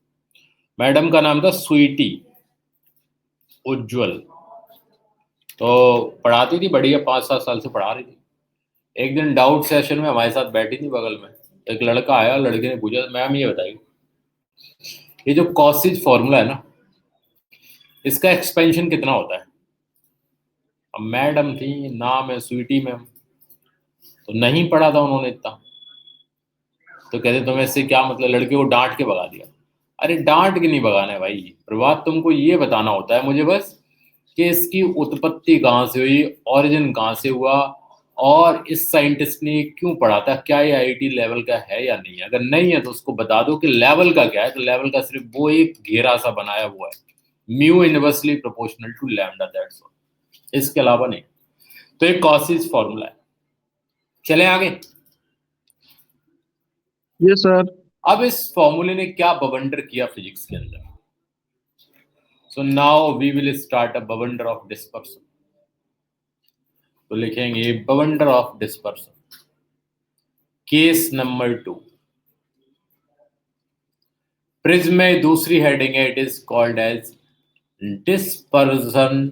मैडम का नाम था स्वीटी उज्जवल, तो पढ़ाती थी बढ़िया, 5-7 साल से पढ़ा रही थी। एक दिन डाउट सेशन में हमारे साथ बैठी थी बगल में, एक लड़का आया, लड़के ने पूछा मैम ये बताइए, ये जो कॉसिज फॉर्मूला है ना, इसका एक्सपेंशन कितना होता है? अब मैडम थी, नाम है स्वीटी मैम, तो नहीं पढ़ा था उन्होंने इतना, तो कहते तुम्हें इससे क्या मतलब, लड़के को डांट के भगा दिया। अरे डांट के नहीं भगाना है भाई, प्रभात तुमको ये बताना होता है मुझे बस कि इसकी उत्पत्ति कहाँ से हुई, ओरिजिन कहाँ से हुआ, और इस साइंटिस्ट ने क्यों पढ़ा था, क्या ये आईआईटी लेवल का है या नहीं है। अगर नहीं है तो उसको बता दो कि लेवल का क्या है, तो लेवल का सिर्फ वो एक घेरा सा बनाया हुआ है, mu inversely proportional to lambda, that's all, इसके अलावा नहीं। तो एक कॉसिस फॉर्मूला है। चले आगे। Yes sir. अब इस फॉर्मूले ने क्या बवंडर किया फिजिक्स के अंदर। So now we will start a बवंडर ऑफ डिस्पर्सन। तो लिखेंगे बवंडर of dispersion, case number 2। Prism में दूसरी हेडिंग है, it is called as dispersion,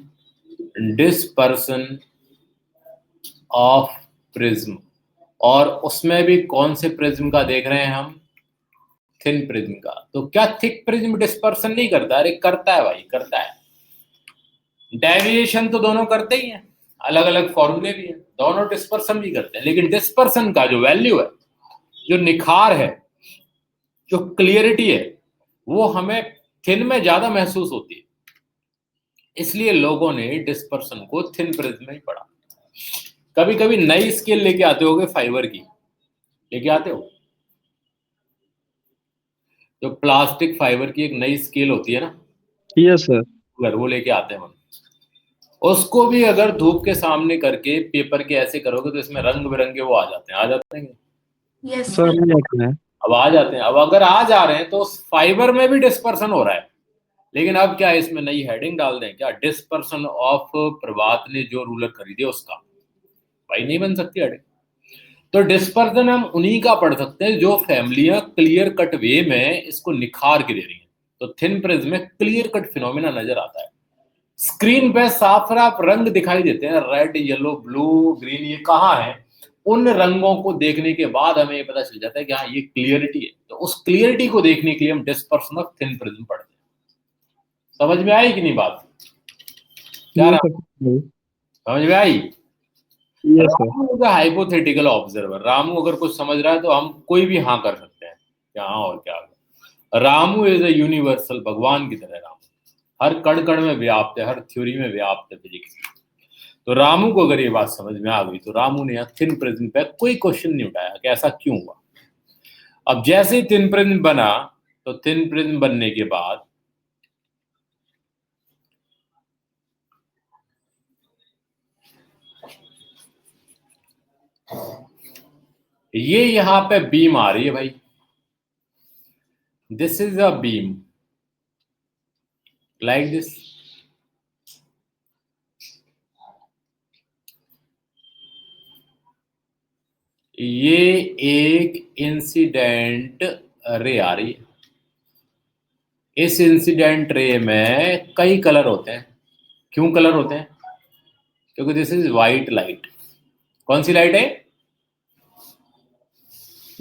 dispersion of prism. और उसमें भी कौन से प्रिज्म का देख रहे हैं हम? थिन प्रिज्म का। तो क्या थिक प्रिज्म डिस्पर्सन नहीं करता? अरे करता है भाई, करता है। डेविएशन तो दोनों करते ही हैं, अलग अलग फॉर्मूले भी हैं, दोनों डिस्पर्सन भी करते हैं, लेकिन डिस्पर्सन का जो वैल्यू है, जो निखार है, जो क्लियरिटी है, वो हमें थिन में ज्यादा महसूस होती है। इसलिए लोगों ने डिस्पर्सन को थिन प्रिज्म में ही पढ़ा। कभी कभी नई स्केल लेके आते होगे फाइबर की, लेके आते हो, जो प्लास्टिक फाइबर की एक नई स्केल होती है ना, यस सर। अगर वो लेके आते हैं हम, उसको भी अगर धूप के सामने करके पेपर के ऐसे करोगे तो इसमें रंग बिरंगे वो आ जाते हैं, आ जाते हैं। यस सर नहीं आता है। अब आ जाते हैं। अब अगर आ जा रहे हैं तो उस फाइबर में भी डिस्पर्सन हो रहा है, लेकिन अब क्या है, इसमें नई हेडिंग डाल दें क्या, डिस्पर्सन ऑफ प्रभात ने जो रूलर खरीदे उसका। भाई नहीं बन सकती हेडिंग। तो डिस्पर्सन हम उन्हीं का पढ़ सकते हैं जो फैमिलियां क्लियर कट वे में इसको निखार के दे रही हैं। तो थिन प्रिज्म में क्लियर कट फिनोमिना नजर आता है, स्क्रीन पे साफ साफ रंग दिखाई देते हैं, रेड, येलो, ब्लू, ग्रीन, ये कहाँ है। उन रंगों को देखने के बाद हमें ये पता चल जाता है कि हाँ ये क्लियरिटी है। तो उस क्लियरिटी को देखने के लिए हम डिस्पर्सन ऑफ थिन प्रिज्म पढ़ते हैं। समझ में आई कि नहीं बात? क्या यस रहा? सर। समझ में आई? Yes sir. Ramu is hypothetical observer. Ramu अगर कुछ समझ रहा है तो हम कोई भी हाँ कर सकते हैं, क्या हाँ और क्या। रामू इज अ यूनिवर्सल, भगवान की तरह रामू हर कण कण में व्याप्त है, हर थ्योरी में व्याप्त है फिजिक्स। तो रामू को अगर ये बात समझ में आ गई तो रामू ने थिन प्रिज्म पे कोई क्वेश्चन नहीं उठाया कि ऐसा क्यों हुआ। अब जैसे ही थिन प्रिज्म बना, तो थिन प्रिज्म बनने के बाद ये यहां पे बीम आ रही है भाई, this is a beam like this. ये एक इंसिडेंट रे आ रही है। इस इंसिडेंट रे में कई कलर होते हैं। क्यों कलर होते हैं? क्योंकि दिस इज व्हाइट लाइट। कौन सी लाइट है?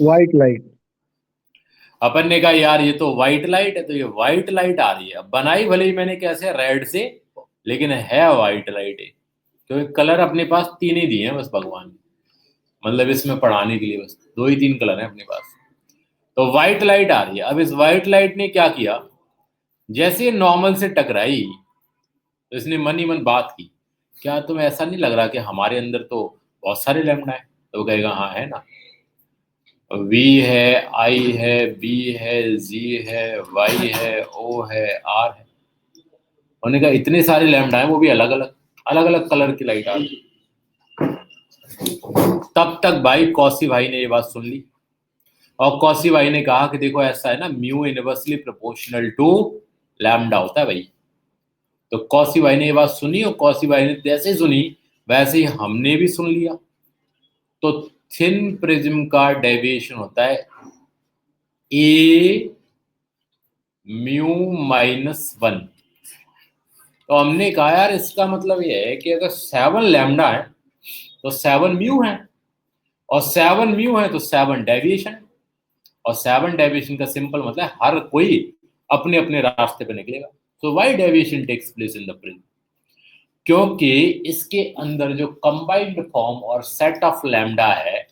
White light. अपन ने कहा यार ये तो व्हाइट लाइट है, तो ये व्हाइट लाइट आ रही है। बनाई भले ही मैंने कैसे, रेड से, लेकिन है व्हाइट लाइट है। क्योंकि कलर अपने पास 3 ही दिए हैं बस भगवान ने, मतलब इसमें पढ़ाने के लिए बस 2 ही 3 कलर हैं अपने पास। तो व्हाइट लाइट आ रही है। अब इस व्हाइट लाइट ने क्या किया, जैसे ये नॉर्मल से टकराई तो इसने मन ही मन बात की, क्या तुम्हें ऐसा नहीं लग रहा कि हमारे अंदर तो बहुत सारे लैम्डा है? तो कहेगा हाँ है ना। V है, I है, B है, Z है, Y है, O है, R है। उन्होंने कहा इतने सारे लैम्डा हैं, वो भी अलग अलग कलर की लाइट आ रही। तब तक भाई कौशी भाई ने ये बात सुन ली और कौशी भाई ने कहा कि देखो ऐसा है ना, mu inversely proportional to lambda होता है भाई। तो कौशी भाई ने ये बात सुनी और कौशी भाई ने जैसे सुनी वैसे ही हमने भी सुन लिया। तो थिन प्रिज्म का डेविएशन होता है ए म्यू -1। तो हमने कहा यार इसका मतलब ये है कि अगर 7 लैम्डा है तो 7 म्यू है, और 7 म्यू है तो 7 डेविएशन है, और 7 डेविएशन का सिंपल मतलब है हर कोई अपने अपने रास्ते पे निकलेगा। तो why deviation takes place in the prism? क्योंकि इसके अंदर जो कंबाइंड फॉर्म और सेट ऑफ लैम्डा है,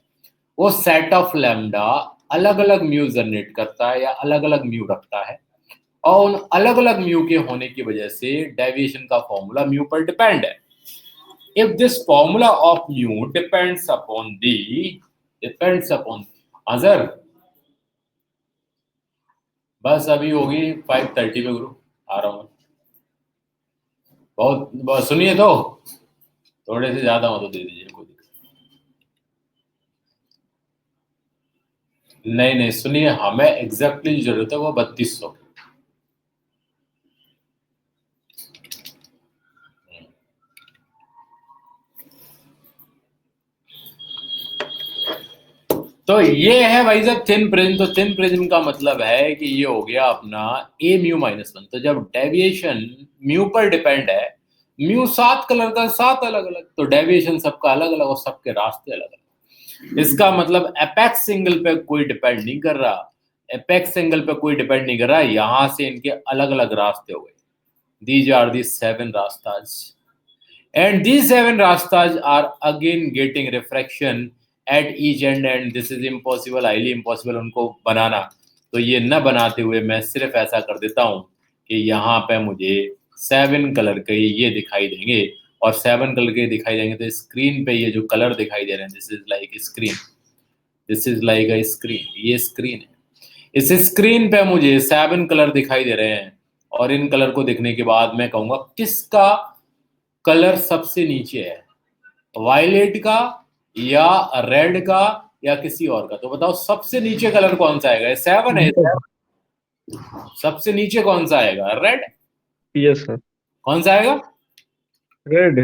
वो सेट ऑफ लैम्डा अलग अलग म्यू जनरेट करता है या अलग अलग म्यू रखता है, और उन अलग अलग म्यू के होने की वजह से डेविएशन का फॉर्मूला म्यू पर डिपेंड है। If this formula of mu depends upon answer, बस अभी होगी 5:30 पे गुरु, आ रहा हूँ। बहुत सुनिए तो थोड़े से ज्यादा हो तो दे दीजिए, कोई दिक्कत नहीं। सुनिए, हमें एग्जैक्टली जरूरत है वो 3200 की। तो ये है भाई साहब थिन प्रिज्म। तो थिन प्रिज्म का मतलब है कि ये हो गया अपना a म्यू -1। तो जब डेविएशन म्यू पर डिपेंड है, म्यू 7 कलर का 7 अलग अलग, तो डेविएशन सबका अलग अलग और सबके रास्ते अलग अलग। इसका मतलब एपेक्स एंगल पे कोई डिपेंड नहीं कर रहा, एपेक्स एंगल पे कोई डिपेंड नहीं कर रहा, यहां से इनके अलग अलग रास्ते हो गए। These are the 7 rastas, and these 7 rastas are again getting refraction at each end, and this is impossible, highly impossible उनको बनाना। तो ये न बनाते हुए मैं सिर्फ ऐसा कर देता हूँ कि यहाँ पे मुझे 7 कलर के ये दिखाई देंगे, और 7 कलर के दिखाई देंगे तो स्क्रीन पे ये जो कलर दिखाई दे रहे हैं, this is like screen, this is like a screen, ये स्क्रीन है। इस स्क्रीन पे मुझे 7 कलर दिखाई दे रहे हैं, और इन कलर को देखने के बाद मैं कहूंगा किसका कलर सबसे नीचे है, वायलेट का या रेड का या किसी और का। तो बताओ सबसे नीचे कलर कौन सा आएगा? 7 है, सबसे नीचे कौन सा आएगा? रेड। यस सर, कौन सा आएगा? रेड।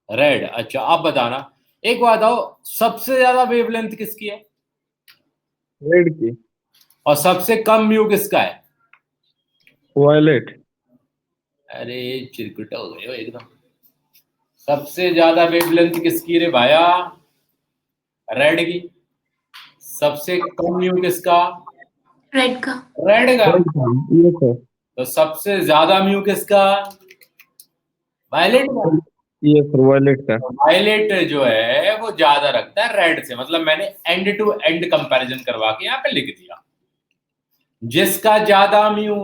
रेड। अच्छा, आप बताना, एक बात आओ, सबसे ज्यादा वेवलेंथ किसकी है रेड की। और सबसे कम म्यू किसका है? वायलेट। अरे चिरकुटा हो गए हो एकदम। सबसे ज्यादा वेवलेंथ किसकी रे भाया? रेड की। सबसे कम म्यू किसका? रेड का। रेड का। Yes sir. तो सबसे ज्यादा म्यू किसका? वायलेट का। यस सर, वायलेट का। वायलेट जो है वो ज्यादा रखता है रेड से, मतलब मैंने एंड टू एंड कंपैरिजन करवा के यहाँ पे लिख दिया। जिसका ज्यादा म्यू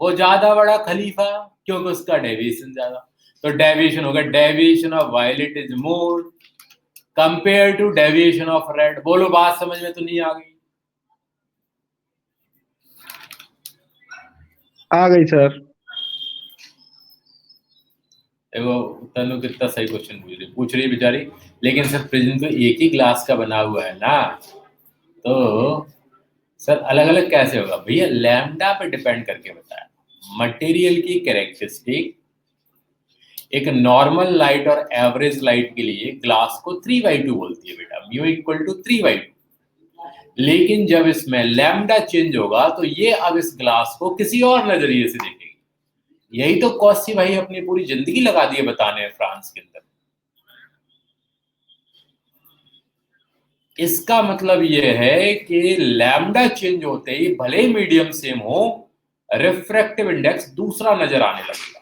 वो ज्यादा बड़ा खलीफा, क्योंकि उसका डेविएशन ज्यादा। तो डेविएशन होगा, deviation of violet is more compare to deviation of red. बोलो बात समझ में तो नहीं आ गई? आ गई सर। देखो तनु कितना सही क्वेश्चन पूछ रही बेचारी, लेकिन सर प्रिज्म तो एक ही ग्लास का बना हुआ है ना, तो सर अलग अलग कैसे होगा? भैया लैम्डा पे डिपेंड करके बताया। मटेरियल की कैरेक्टरिस्टिक एक नॉर्मल लाइट और एवरेज लाइट के लिए ग्लास को 3/2 बोलती है बेटा, म्यू इक्वल टू 3/2। लेकिन जब इसमें लैम्डा चेंज होगा तो ये अब इस ग्लास को किसी और नजरिए से देखेगी। यही तो कौशी भाई अपनी पूरी जिंदगी लगा दी है बताने फ्रांस के अंदर। इसका मतलब यह है कि लैम्डा चेंज होते ही भले ही मीडियम सेम हो, रिफ्रैक्टिव इंडेक्स दूसरा नजर आने लगेगा।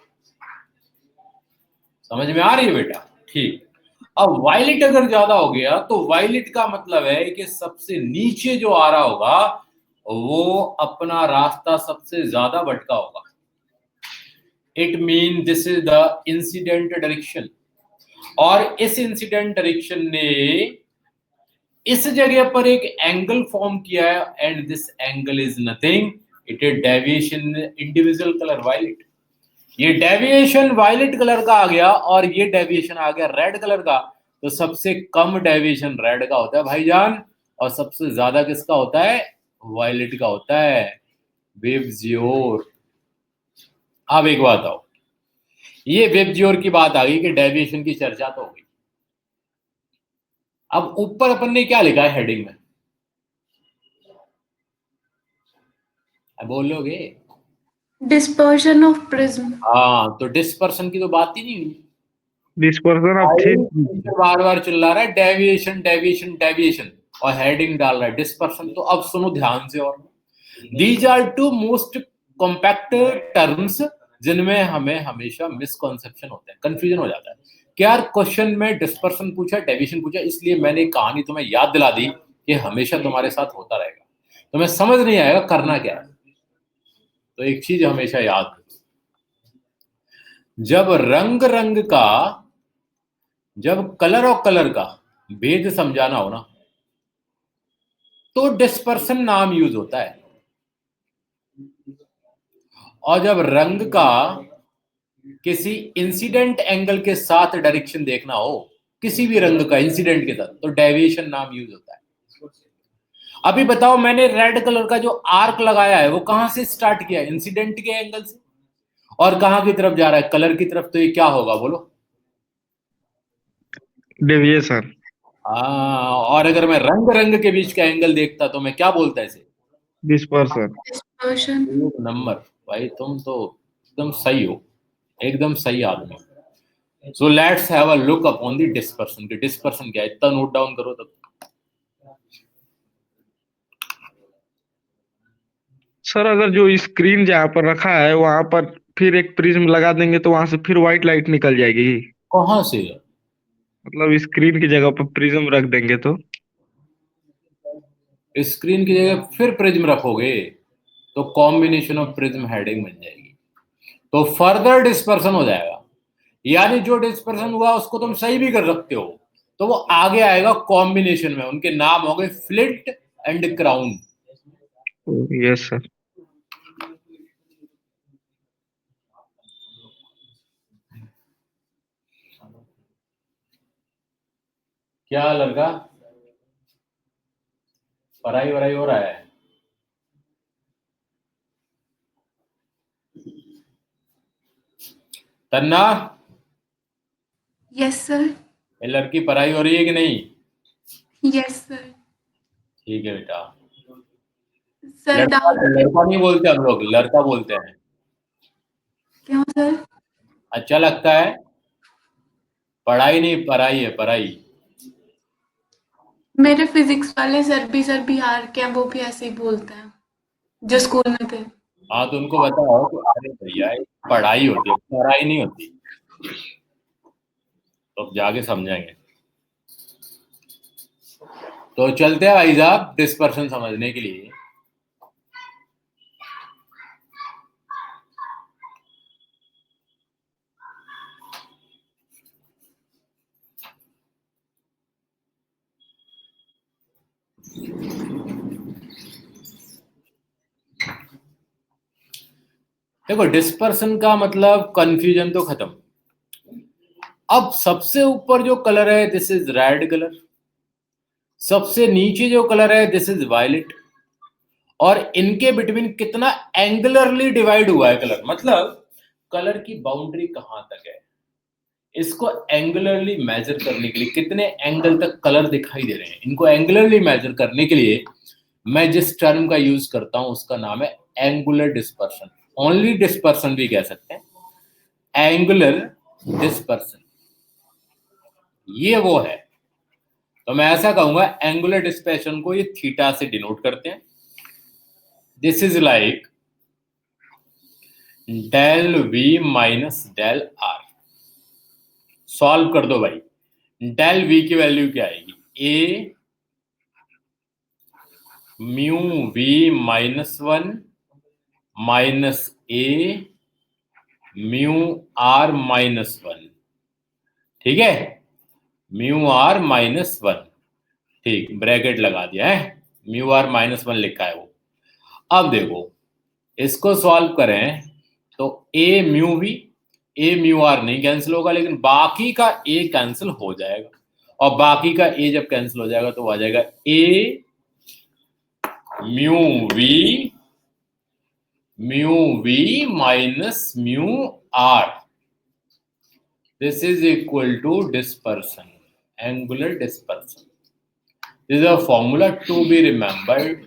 समझ में आ रही है बेटा? ठीक। अब वायलेट अगर ज्यादा हो गया तो वायलेट का मतलब है कि सबसे नीचे जो आ रहा होगा वो अपना रास्ता सबसे ज्यादा भटका होगा। It mean this is the incident direction, और इस इंसिडेंट डायरेक्शन ने इस जगह पर एक एंगल फॉर्म किया है and this angle is nothing, it is deviation individual colour violet. ये डेविएशन वायलेट कलर का आ गया और ये डेविएशन आ गया रेड कलर का। तो सबसे कम डेविएशन रेड का होता है भाईजान और सबसे ज्यादा किसका होता है? वायलेट का होता है। वेबजियोर। अब एक बात आओ, ये वेबजियोर की बात आ गई कि डेविएशन की चर्चा तो हो गई। अब ऊपर अपन ने क्या लिखा है हेडिंग में? अब बोलोगे? Dispersion of prism. हाँ, तो डिस्पर्सन की तो बात ही नहीं हुई। Dispersion of thing. बार बार चिल्ला रहा है डेविएशन डेविएशन डेविएशन और हेडिंग डाल रहा है डिस्पर्सन। तो अब सुनो ध्यान से, और these are two most compact terms जिनमें हमें हमेशा मिसकॉन्सेप्शन होते हैं, कंफ्यूजन हो जाता है कि यार क्वेश्चन में डिस्पर्सन पूछा डेविएशन पूछा, इसलिए मैंने कहानी तुम्हें याद दिला दी कि हमेशा तुम्हारे साथ होता रहेगा, तुम्हें समझ नहीं आएगा करना क्या है। तो एक चीज हमेशा याद रखो, जब रंग रंग का, जब कलर और कलर का भेद समझाना हो ना, तो डिस्पर्सन नाम यूज होता है। और जब रंग का किसी इंसिडेंट एंगल के साथ डायरेक्शन देखना हो, किसी भी रंग का इंसिडेंट के साथ, तो डेविएशन नाम यूज होता है। अभी बताओ, मैंने रेड कलर का जो आर्क लगाया है वो कहां से स्टार्ट किया? इंसिडेंट के एंगल से। और कहां की तरफ जा रहा है? कलर की तरफ। तो ये क्या होगा बोलो? डेविएशन। और अगर मैं रंग रंग के बीच का एंगल देखता तो मैं क्या बोलता इसे? डिस्पर्सन। डिस्पर्शन। नंबर। भाई तुम तो एकदम सही हो, एकदम सही आदमी। So let's have a look upon the dispersion. की डिस्पर्सन क्या है, इतना नोट डाउन करो तब। सर अगर जो स्क्रीन जहाँ पर रखा है वहां पर फिर एक प्रिज्म लगा देंगे तो वहां से फिर व्हाइट लाइट निकल जाएगी। कहां से? मतलब स्क्रीन की जगह पर प्रिज्म रख देंगे तो स्क्रीन की जगह फिर प्रिज्म रखोगे तो कॉम्बिनेशन ऑफ प्रिज्म हेडिंग बन जाएगी, तो फर्दर डिस्पर्सन हो जाएगा। यानी जो डिस्पर्सन हुआ उसको तुम सही भी कर सकते हो, तो वो आगे आएगा कॉम्बिनेशन में। उनके नाम हो गए fleet and crown. Yes sir. क्या लड़का, पढ़ाई वढ़ाई हो रहा है? तन्ना, यस सर। ये लड़की पढ़ाई हो रही है कि नहीं? Yes sir. ठीक है बेटा। सर लड़का डाउट। लड़का नहीं बोलते हम लोग, लड़का बोलते हैं। क्यों सर? अच्छा लगता है? पढ़ाई नहीं, पढ़ाई है, पढ़ाई। मेरे फिजिक्स वाले सर भी सर बिहार के हैं, वो भी ऐसे ही बोलते हैं जो स्कूल में थे। हाँ, तो उनको बताओ कि अरे भैया ये पढ़ाई होती है, पढ़ाई नहीं होती। तो अब जाके समझाएंगे। तो चलते हैं भाई साहब डिस्पर्सन समझने के लिए। देखो, डिस्पर्सन का मतलब कंफ्यूजन तो खत्म। अब सबसे ऊपर जो कलर है दिस इज रेड कलर, सबसे नीचे जो कलर है दिस इज वायलेट, और इनके बिटवीन कितना एंगुलरली डिवाइड हुआ है कलर, मतलब कलर की बाउंड्री कहां तक है, इसको एंगुलरली मेजर करने के लिए कितने एंगल तक कलर दिखाई दे रहे हैं, इनको एंगुलरली मेजर करने के लिए मैं जिस टर्म का यूज करता हूं उसका नाम है एंगुलर डिस्पर्सन। ओनली डिस्पर्सन भी कह सकते हैं, एंगुलर डिस्पर्सन। ये वो है। तो मैं ऐसा कहूंगा एंगुलर डिस्पर्सन को ये थीटा से डिनोट करते हैं। This is like del V minus del R. Solve कर दो भाई। डेल वी की वैल्यू क्या आएगी? A mu V -1 minus A mu R -1। ठीक है, म्यू आर -1। ठीक, ब्रैकेट लगा दिया है, म्यू आर -1 लिखा है वो। अब देखो इसको सॉल्व करें तो A mu V, A mu R नहीं कैंसिल होगा, लेकिन बाकी का ए कैंसिल हो जाएगा, और बाकी का ए जब कैंसिल हो जाएगा तो आ जाएगा A mu we minus mu R, this is equal to dispersion, angular dispersion. This is a formula to be remembered,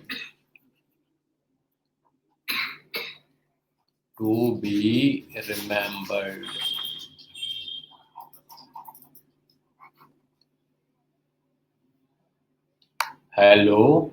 hello,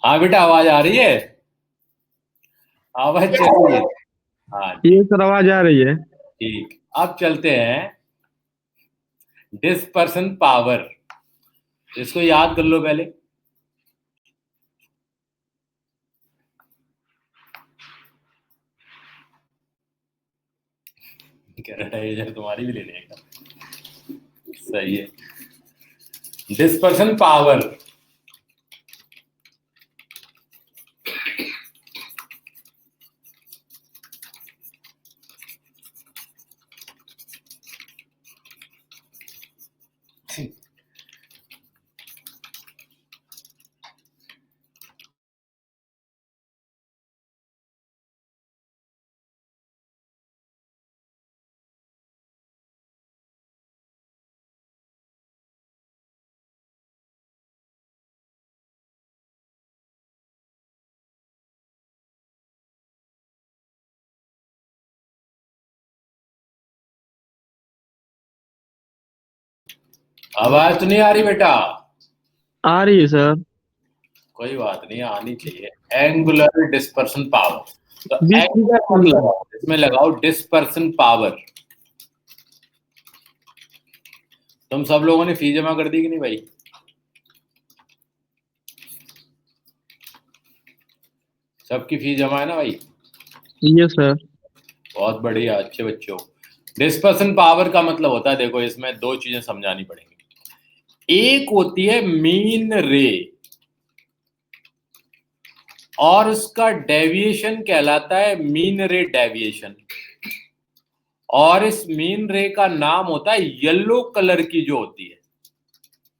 हाँ बेटा आवाज आ रही है, आवाज चल रही है, हाँ ये सर आवाज आ रही है। ठीक। अब चलते हैं डिस्पर्सन पावर, इसको याद कर लो पहले। कैरेटाइजर तुम्हारी भी ले लेगा, सही है। डिस्पर्सन पावर, आवाज तो नहीं आ रही बेटा? आ रही है सर। कोई बात नहीं, आनी चाहिए। एंगुलर डिस्पर्सन पावर, तो बीच में एंगुलर क्या बोला? मतलब इसमें लगाओ डिस्पर्सन पावर। तुम सब लोगों ने फी जमा कर दी कि नहीं भाई? सबकी फी जमा है ना भाई? Yes sir. बहुत बढ़िया, अच्छे बच्चों। डिस्पर्सन पावर का मतलब होता है, देखो इसमें दो चीजें समझानी पड़ेंगी। एक होती है मीन रे, और उसका डेविएशन कहलाता है मीन रे डेविएशन, और इस मीन रे का नाम होता है येलो कलर की जो होती है,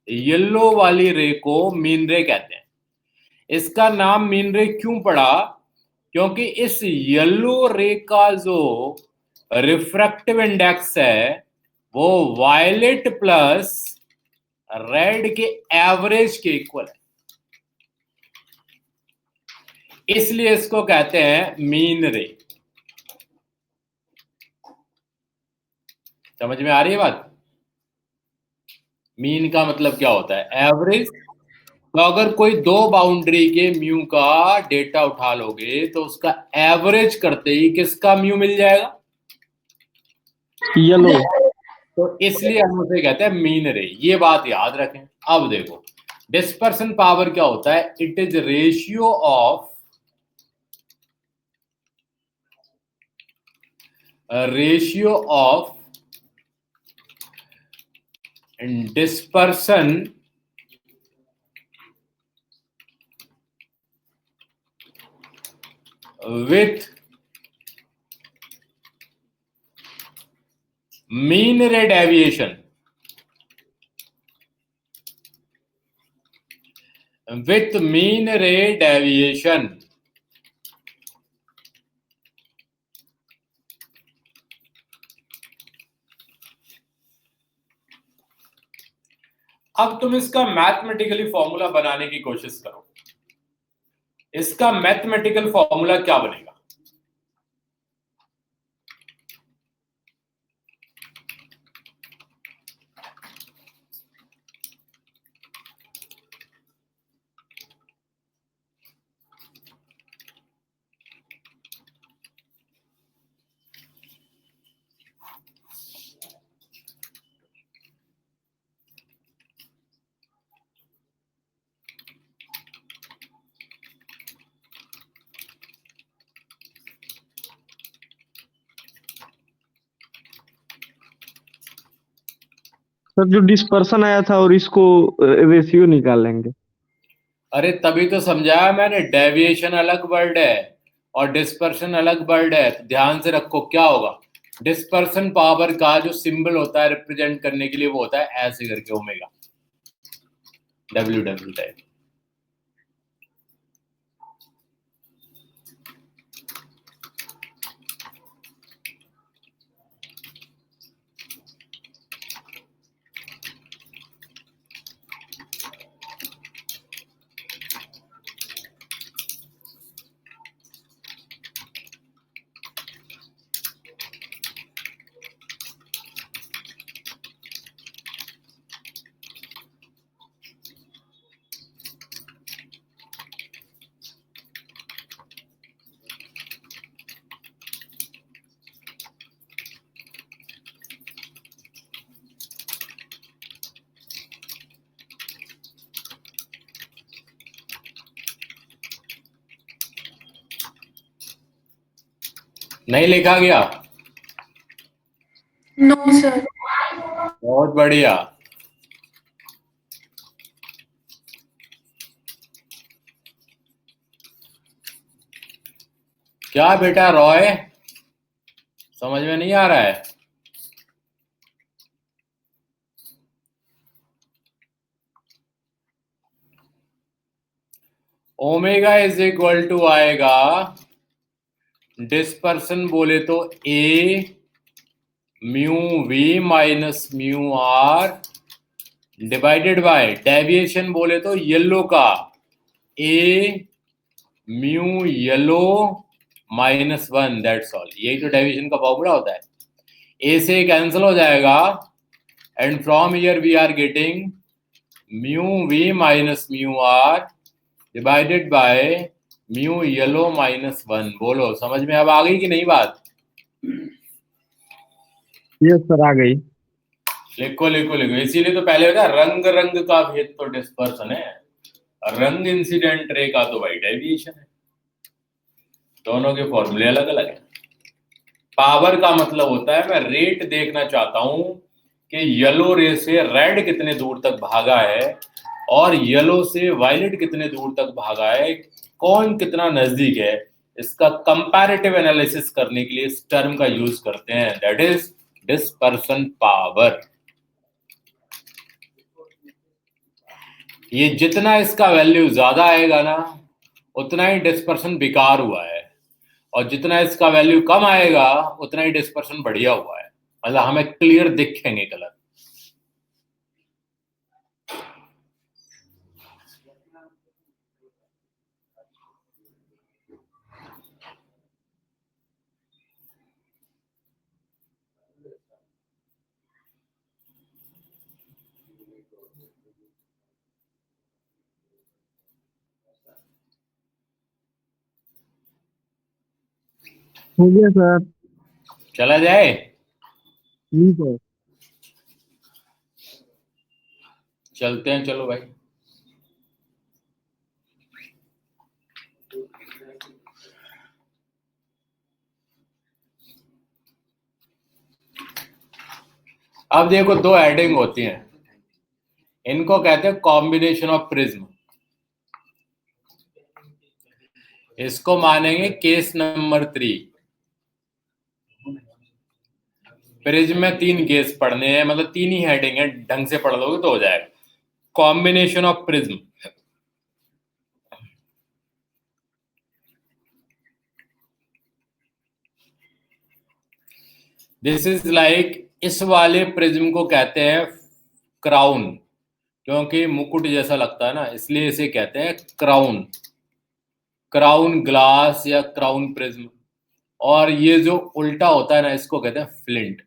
येलो वाली रे को मीन रे कहते हैं। इसका नाम मीन रे क्यों पड़ा? क्योंकि इस येलो रे का जो रिफ्रैक्टिव इंडेक्स है वो वायलेट प्लस रेड के एवरेज के इक्वल है, इसलिए इसको कहते हैं मीन रे। समझ में आ रही है बात? मीन का मतलब क्या होता है? एवरेज। तो अगर कोई दो बाउंड्री के म्यू का डेटा उठा लोगे तो उसका एवरेज करते ही किसका म्यू मिल जाएगा? येलो। तो इसलिए हम उसे कहते हैं मीन रे। ये बात याद रखें। अब देखो डिस्पर्सन पावर क्या होता है? It is ratio of dispersion with mean ray deviation अब तुम इसका मैथमेटिकली फॉर्मूला बनाने की कोशिश करो। इसका मैथमेटिकल फॉर्मूला क्या बनेगा? सर जो डिस्पर्सन आया था और इसको रेशियो निकालेंगे। अरे तभी तो समझाया मैंने, डेविएशन अलग वर्ड है और डिस्पर्शन अलग वर्ड है। तो ध्यान से रखो क्या होगा। डिस्पर्सन पावर का जो सिंबल होता है रिप्रेजेंट करने के लिए वो होता है ऐसे करके ओमेगा, डब्ल्यू डब्ल्यू टाइप। नहीं लिखा गया? No sir. बहुत बढ़िया। क्या बेटा रॉय, समझ में नहीं आ रहा है? ओमेगा इज इक्वल टू आएगा, डिस्पर्सन बोले तो A mu we minus mu are divided by deviation बोले तो येलो का A mu yellow minus 1, that's all. यही तो डेविएशन का फॉर्मूला होता है। ए से कैंसिल हो जाएगा and from here we are getting mu we minus mu are divided by mu yellow minus 1। बोलो समझ में अब आ गई कि नहीं बात? यस सर आ गई। लिखो लिखो लिखो। इसीलिए तो पहले होता है रंग रंग का भेद तो डिस्पर्सन है, रंग इंसिडेंट रे का तो भाई डेविएशन है। दोनों के फॉर्मूले अलग अलग हैं। पावर का मतलब होता है मैं रेट देखना चाहता हूं कि येलो रे से रेड कितने दूर तक भागा है और येलो से वायलेट कितने दूर तक भागा है, कौन कितना नजदीक है। इसका कंपैरेटिव एनालिसिस करने के लिए इस टर्म का यूज करते हैं, दैट इज डिस्पर्सन पावर। ये जितना इसका वैल्यू ज्यादा आएगा ना उतना ही डिस्पर्सन बेकार हुआ है। और जितना इसका वैल्यू कम आएगा उतना ही डिस्पर्शन बढ़िया हुआ है, मतलब हमें क्लियर दिखेंगे कलर। हो गया सर। चला जाए? जी सर। चलते हैं, चलो भाई। अब देखो, दो हेडिंग होती हैं, इनको कहते हैं कॉम्बिनेशन ऑफ प्रिज्म। इसको मानेंगे केस नंबर 3। प्रिज्म में 3 केस पढ़ने हैं, मतलब 3 ही हेडिंग है, ढंग से पढ़ लोगे तो हो जाएगा। Combination of prism, this is like, इस वाले प्रिज्म को कहते हैं क्राउन, क्योंकि मुकुट जैसा लगता है ना, इसलिए इसे कहते हैं क्राउन, क्राउन ग्लास या क्राउन प्रिज्म। और ये जो उल्टा होता है ना, इसको कहते हैं फ्लिंट।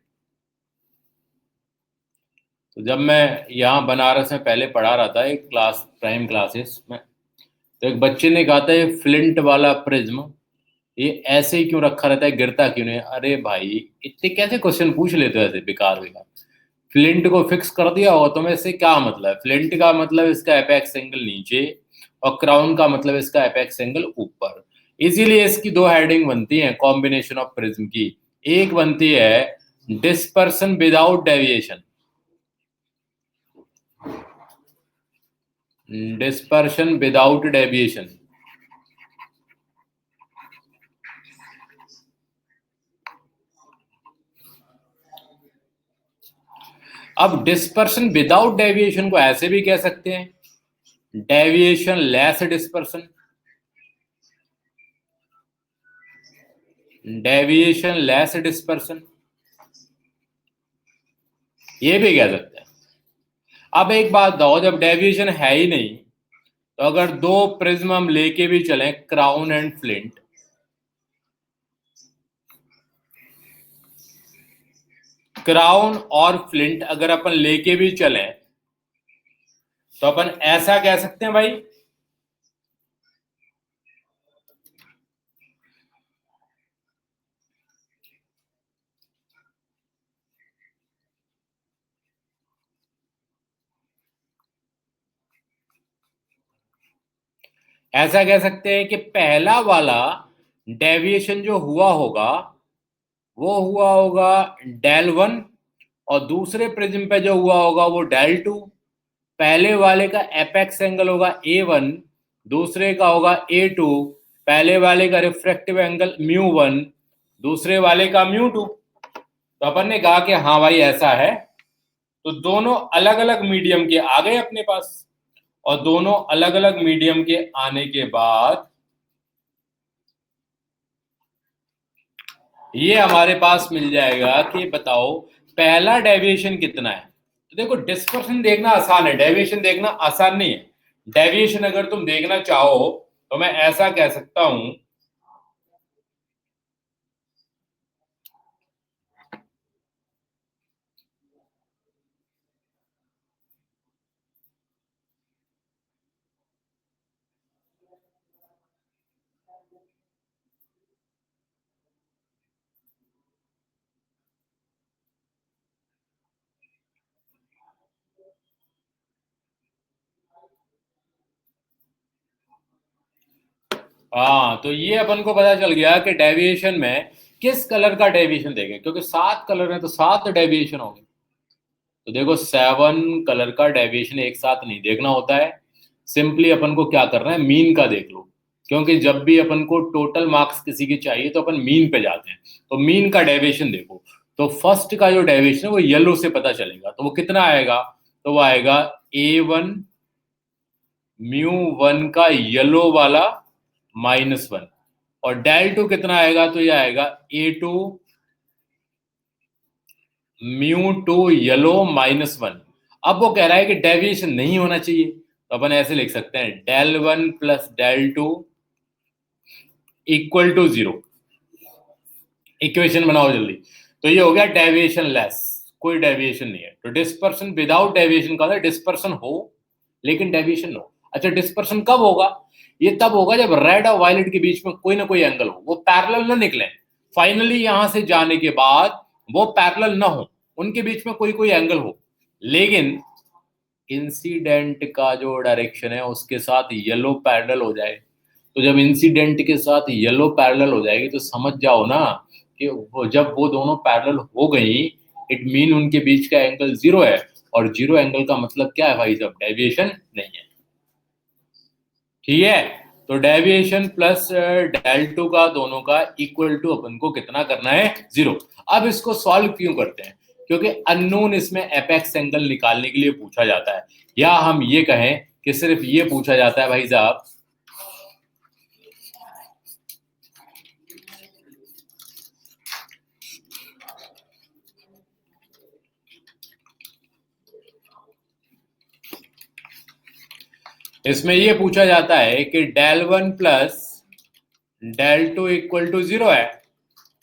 तो जब मैं यहाँ बनारस में पहले पढ़ा रहा था एक क्लास, प्राइम क्लासेस में, तो एक बच्चे ने कहा था ये फ्लिंट वाला प्रिज्म ये ऐसे ही क्यों रखा रहता है, गिरता क्यों नहीं? अरे भाई, इतने कैसे क्वेश्चन पूछ लेते हो ऐसे बेकार बेकार। फ्लिंट को फिक्स कर दिया होगा तो मैं, इससे क्या मतलब है? फ्लिंट का मतलब इसका एपेक्स एंगल नीचे, और क्राउन का मतलब इसका एपेक्स एंगल ऊपर। इसीलिए इसकी 2 हेडिंग बनती हैं कॉम्बिनेशन ऑफ प्रिज्म की। एक बनती है dispersion without deviation, dispersion without deviation. अब डिस्पर्शन विदाउट डेविएशन को ऐसे भी कह सकते हैं, deviation less dispersion, deviation less dispersion, ये भी कह सकते हैं। अब एक बात बताओ, जब डेविएशन है ही नहीं, तो अगर 2 प्रिज्म हम लेके भी चलें, क्राउन एंड फ्लिंट, क्राउन और फ्लिंट अगर अपन लेके भी चलें, तो अपन ऐसा कह सकते हैं भाई, ऐसा कह सकते हैं कि पहला वाला डेविएशन जो हुआ होगा वो हुआ होगा del1, और दूसरे प्रिज्म पे जो हुआ होगा वो del2। पहले वाले का एपेक्स एंगल होगा A1, दूसरे का होगा A2। पहले वाले का रिफ्रैक्टिव एंगल μ1, दूसरे वाले का μ2। तो अपन ने कहा कि हाँ भाई ऐसा है, तो दोनों अलग अलग मीडियम के आ गए अपने पास, और दोनों अलग अलग मीडियम के आने के बाद ये हमारे पास मिल जाएगा कि बताओ पहला डेविएशन कितना है। तो देखो, डिस्पर्शन देखना आसान है, डेविएशन देखना आसान नहीं है। डेविएशन अगर तुम देखना चाहो तो मैं ऐसा कह सकता हूं, हाँ, तो ये अपन को पता चल गया कि डेविएशन में किस कलर का डेविएशन देखें, क्योंकि 7 कलर है तो 7 डेविएशन होंगे। तो देखो, 7 कलर का डेविएशन एक साथ नहीं देखना होता है, सिंपली अपन को क्या करना है, मीन का देख लो। क्योंकि जब भी अपन को टोटल मार्क्स किसी की चाहिए तो अपन मीन पे जाते हैं, तो मीन का डेविएशन देखो। तो फर्स्ट का जो डेविएशन है वो येलो से पता चलेगा, तो वो कितना आएगा, तो वो आएगा A1 μ1 का येलो वाला -1, और डेल टू कितना आएगा, तो ये आएगा A2 μ2 येलो -1। अब वो कह रहा है कि डेविएशन नहीं होना चाहिए, तो अपन ऐसे लिख सकते हैं del 1 plus del 2 equal to 0। Equation बनाओ जल्दी। तो ये हो गया डेविएशन लेस, कोई डेविएशन नहीं है। तो डिस्पर्सन विदाउट डेविएशन का डिस्पर्सन हो लेकिन डेविएशन न हो। अच्छा, डिस्पर्सन कब होगा? ये तब होगा जब रेड और वायलेट के बीच में कोई ना कोई एंगल हो, वो पैरेलल ना निकले। फाइनली यहां से जाने के बाद वो पैरेलल ना हो, उनके बीच में कोई कोई एंगल हो, लेकिन इंसिडेंट का जो डायरेक्शन है उसके साथ येलो पैरेलल हो जाए। तो जब इंसिडेंट के साथ येलो पैरेलल हो जाएगी तो समझ जाओ ना कि जब वो दोनों पैरेलल हो गई, इट मीन उनके बीच का एंगल 0 है। और 0 एंगल का मतलब क्या है भाई? जब डेविएशन नहीं है। ठीक है, तो डेविएशन प्लस del 2 का दोनों का इक्वल टू अपन को कितना करना है? 0। अब इसको सॉल्व क्यों करते हैं? क्योंकि अननोन इसमें एपेक्स एंगल निकालने के लिए पूछा जाता है, या हम ये कहें कि सिर्फ ये पूछा जाता है भाई साहब इसमें ये पूछा जाता है कि del 1 plus del 2 equal to 0 है,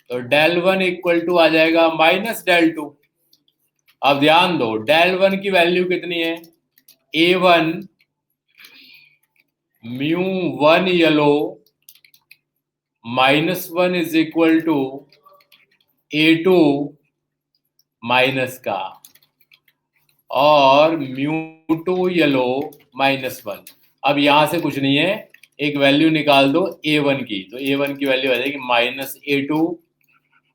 तो del 1 इक्वल टू आ जाएगा माइनस del 2। अब ध्यान दो, del 1 की वैल्यू कितनी है? A1 μ1 yellow -1 is equal to A2 minus का, और μ2 येलो -1। अब यहां से कुछ नहीं है, एक वैल्यू निकाल दो A1 की, तो A1 की वैल्यू आ जाएगी -A2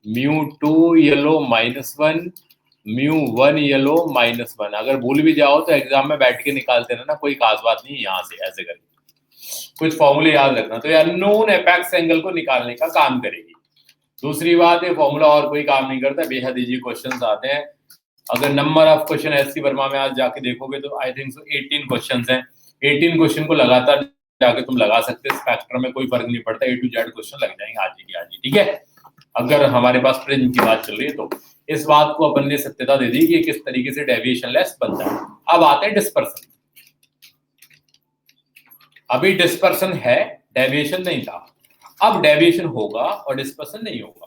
μ2 येलो -1 μ1 येलो -1। अगर भूल भी जाओ तो एग्जाम में बैठ के निकालते रहना, कोई खास बात नहीं है। यहां से ऐसे करके कुछ फॉर्मूले याद रखना, तो ये अननोन एपेक्स एंगल को निकालने का काम करेगी। दूसरी बात, ये फॉर्मूला और कोई काम नहीं करता, बेहद इजी क्वेश्चंस आते हैं। अगर number of question SC Verma में आज जाके देखोगे तो आई थिंक सो 18 क्वेश्चंस हैं। 18 क्वेश्चन को लगातार जाके तुम लगा सकते हो, स्पेक्ट्रम में कोई फर्क नहीं पड़ता, A to Z क्वेश्चन लग जाएंगे आज ही। ठीक है, अगर हमारे पास प्रिज्म की बात चल रही है तो इस बात को अपन ने सत्यता दे दी कि किस तरीके से डेविएशन लेस बनता है। अब आते हैं डिस्पर्सन। अभी डिस्पर्सन है, डेविएशन नहीं था। अब डेविएशन होगा और डिस्पर्सन नहीं होगा।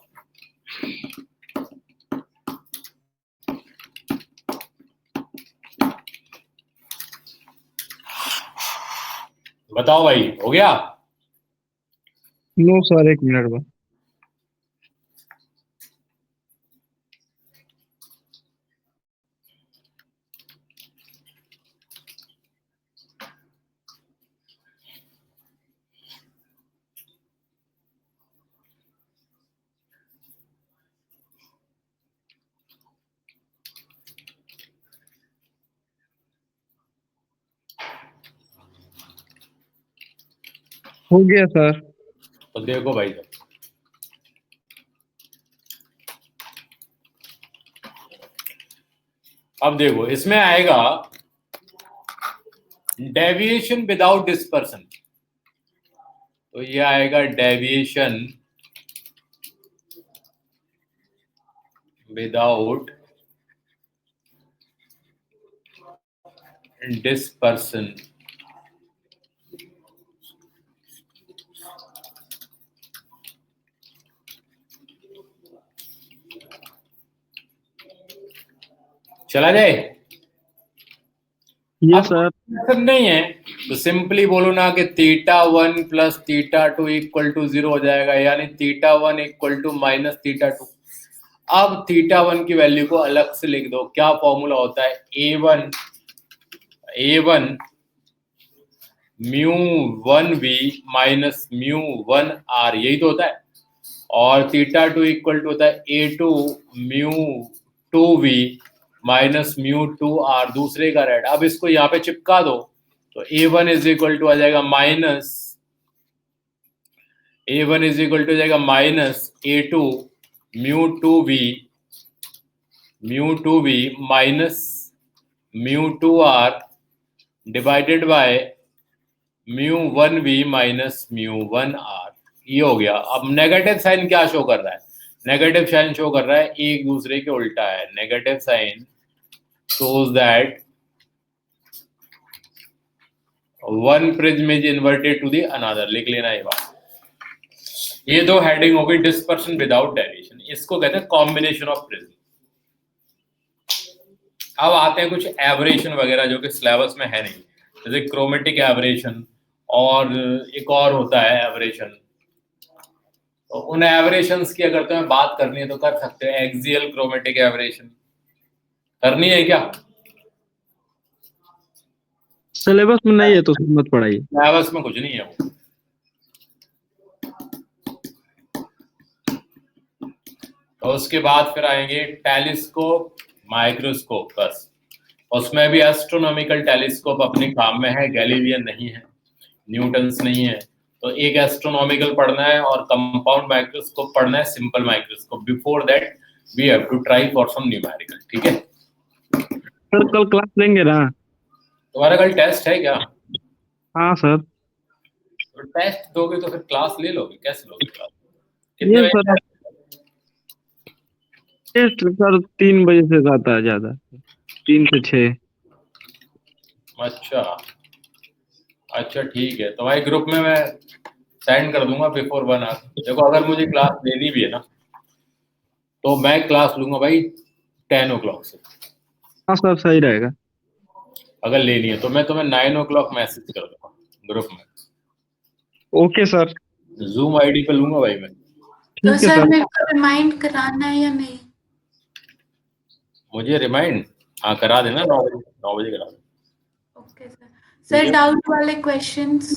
बताओ भाई, हो गया? नो सर, 1 मिनट में। हो गया सर। तो देखो भाई, अब देखो इसमें आएगा डेविएशन विदाउट डिस्पर्सन, तो ये आएगा डेविएशन विदाउट डिस्पर्सन। चला जाए? ये सर नहीं है तो सिंपली बोलो ना कि θ1 प्लस θ2 इक्वल टू 0 हो जाएगा, यानी θ1 इक्वल टू माइनस θ2। अब θ1 की वैल्यू को अलग से लिख दो। क्या फॉर्मूला होता है? A1 μ1v माइनस μ1r, यही तो होता है। और θ2 इक्वल टू होता है A2 μ2v माइनस μ2r, दूसरे का रेड। अब इसको यहाँ पे चिपका दो, तो A1 इज इक्वल टू आ जाएगा minus A1 is equal to जाएगा minus A2 μ2v minus μ2r divided by μ1v minus μ1r। ये हो गया। अब नेगेटिव साइन क्या शो कर रहा है? नेगेटिव साइन शो कर रहा है एक दूसरे के उल्टा है। Negative sign shows that one prism is inverted to the another। लिख लेना ये बात। ये दो हेडिंग हो गई डिस्पर्शन विदाउट डेविएशन, इसको कहते हैं कॉम्बिनेशन ऑफ प्रिज्म। अब आते हैं कुछ एवरेशन वगैरह जो कि सिलेबस में है नहीं, जैसे क्रोमेटिक एवरेशन और एक और होता है एवरेशन। तो उन एवरेशंस की अगर तुम्हें बात करनी है तो कर सकते हो। एक्सियल क्रोमेटिक एवरेशन करनी है क्या? सिलेबस में नहीं है तो मत पढ़ाइए। सिलेबस में कुछ नहीं है वो। तो उसके बाद फिर आएंगे टेलीस्कोप, माइक्रोस्कोप, बस उसमें भी एस्ट्रोनॉमिकल टेलीस्कोप अपने काम में है, गैलीलियन नहीं है, न्यूटन्स नहीं है। तो एक एस्ट्रोनॉमिकल पढ़ना है और कंपाउंड माइक्रोस्कोप पढ़ना है, simple microscope. Before that we have to try for some numerical. ठीक है सर कल क्लास लेंगे ना? तुम्हारा कल टेस्ट है क्या? हाँ सर। तो टेस्ट दोगे तो फिर क्लास ले लोगे? कैसे लोगे क्लास? ये कितने सर बजे? टेस्ट सर 3 बजे से जाता है, ज्यादा 3 से 6। अच्छा अच्छा ठीक है, तुम्हारे ग्रुप में मैं सेंड कर दूंगा बिफोर 1 आवर। देखो अगर मुझे क्लास लेनी भी है ना तो मैं क्लास लूंगा भाई 10 o'clock से। हाँ सर सही रहेगा। अगर लेनी है तो मैं तुम्हें 9 o'clock मैसेज कर दूंगा ग्रुप में। Okay sir. जूम आईडी पे लूंगा भाई मैं। तो ठीक है सर सर। मेरे को रिमाइंड कराना है या नहीं? मुझे रिमाइंड हाँ करा देना 9 बजे करा देना। Okay sir. सर डाउट वाले क्वेश्चंस।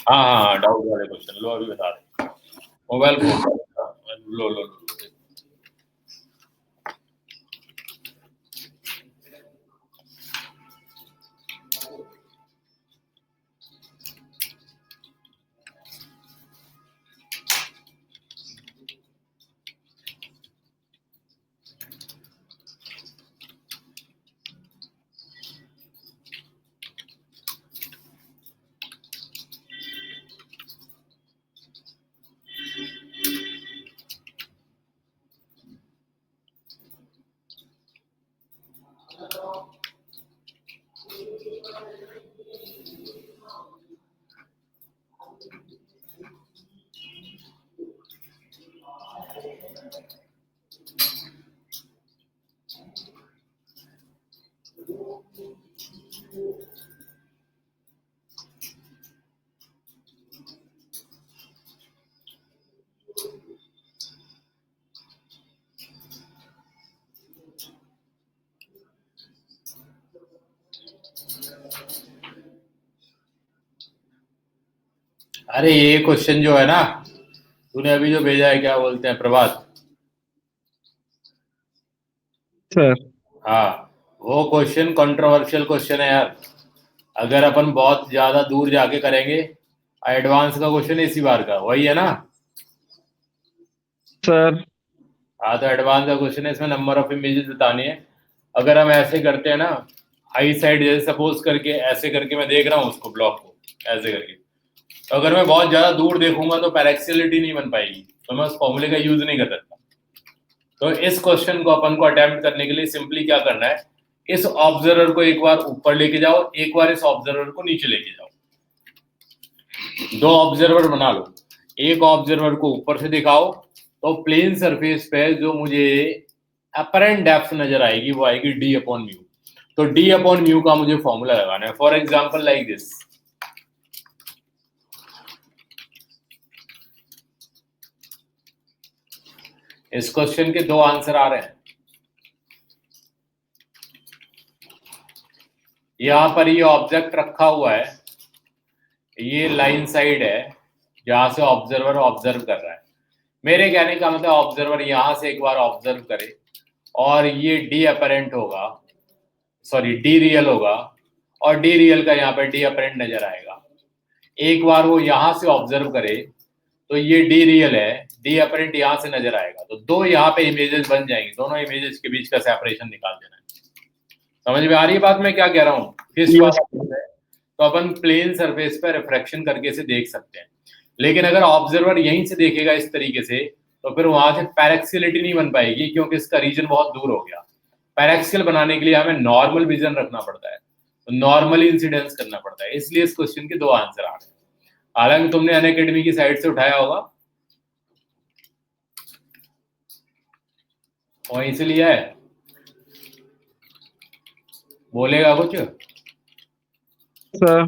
हाँ हाँ डाउट वाले क्वेश्चन लो अभी बता दे। मोबाइल फोन लो। अरे ये क्वेश्चन जो है ना तूने अभी जो भेजा है, क्या बोलते हैं प्रभात? सर हाँ वो क्वेश्चन कंट्रोवर्शियल क्वेश्चन है यार। अगर अपन बहुत ज्यादा दूर जाके करेंगे, एडवांस का क्वेश्चन इसी बार का वही है ना सर। हाँ तो एडवांस का क्वेश्चन है, इसमें नंबर ऑफ इमेजेस बतानी है। अगर हम ऐसे करते हैं ना आई साइड, जैसे सपोज करके ऐसे करके मैं देख रहा हूँ उसको ब्लॉक को ऐसे करके, तो अगर मैं बहुत ज्यादा दूर देखूंगा तो पैरेक्सिलिटी नहीं बन पाएगी, तो मैं उस फॉर्मूले का यूज नहीं कर सकता। तो इस क्वेश्चन को अपन को अटेम्प्ट करने के लिए सिंपली क्या करना है, इस ऑब्जर्वर को एक बार ऊपर लेके जाओ, एक बार इस ऑब्जर्वर को नीचे लेके जाओ। 2 ऑब्जर्वर बना लो, एक ऑब्जर्वर को ऊपर से दिखाओ तो प्लेन सरफेस पे जो मुझे अपरेंट डेप्थ नजर आएगी वो आएगी d/μ। तो d/μ का मुझे फॉर्मूला लगाना है। फॉर एग्जांपल लाइक दिस, इस क्वेश्चन के 2 आंसर आ रहे हैं। यहां पर ये ऑब्जेक्ट रखा हुआ है, ये लाइन साइड है जहां से ऑब्जर्वर ऑब्जर्व कर रहा है। मेरे कहने का मतलब ऑब्जर्वर यहां से एक बार ऑब्जर्व करे और ये डी अपरेंट होगा, सॉरी डी रियल होगा, और डी रियल का यहाँ पे डी अपरेंट नजर आएगा। एक बार वो यहां से ऑब्जर्व करे तो ये डी रियल है, डी अपरेंट यहां से नजर आएगा, तो 2 यहाँ पे इमेजेस बन जाएंगी। दोनों इमेजेस के बीच का सेपरेशन निकाल देना है। समझ में आ रही है बात मैं क्या कह रहा हूँ? किस बात है? तो अपन प्लेन सरफेस पे रिफ्रैक्शन करके इसे देख सकते हैं। लेकिन अगर ऑब्जर्वर यहीं से देखेगा इस तरीके से तो फिर वहां से पैरेक्सियलिटी नहीं बन पाएगी, क्योंकि इसका रीजन बहुत दूर हो गया। पैरेक्सियल बनाने के लिए हमें नॉर्मल विजन रखना पड़ता है, तो नॉर्मल इंसिडेंस करना पड़ता है, इसलिए इस क्वेश्चन के 2 आंसर आ रहे हैं। हालांकि तुमने अनअकैडमी की साइड से उठाया होगा, वहीं से लिया है, बोलेगा कुछ? सर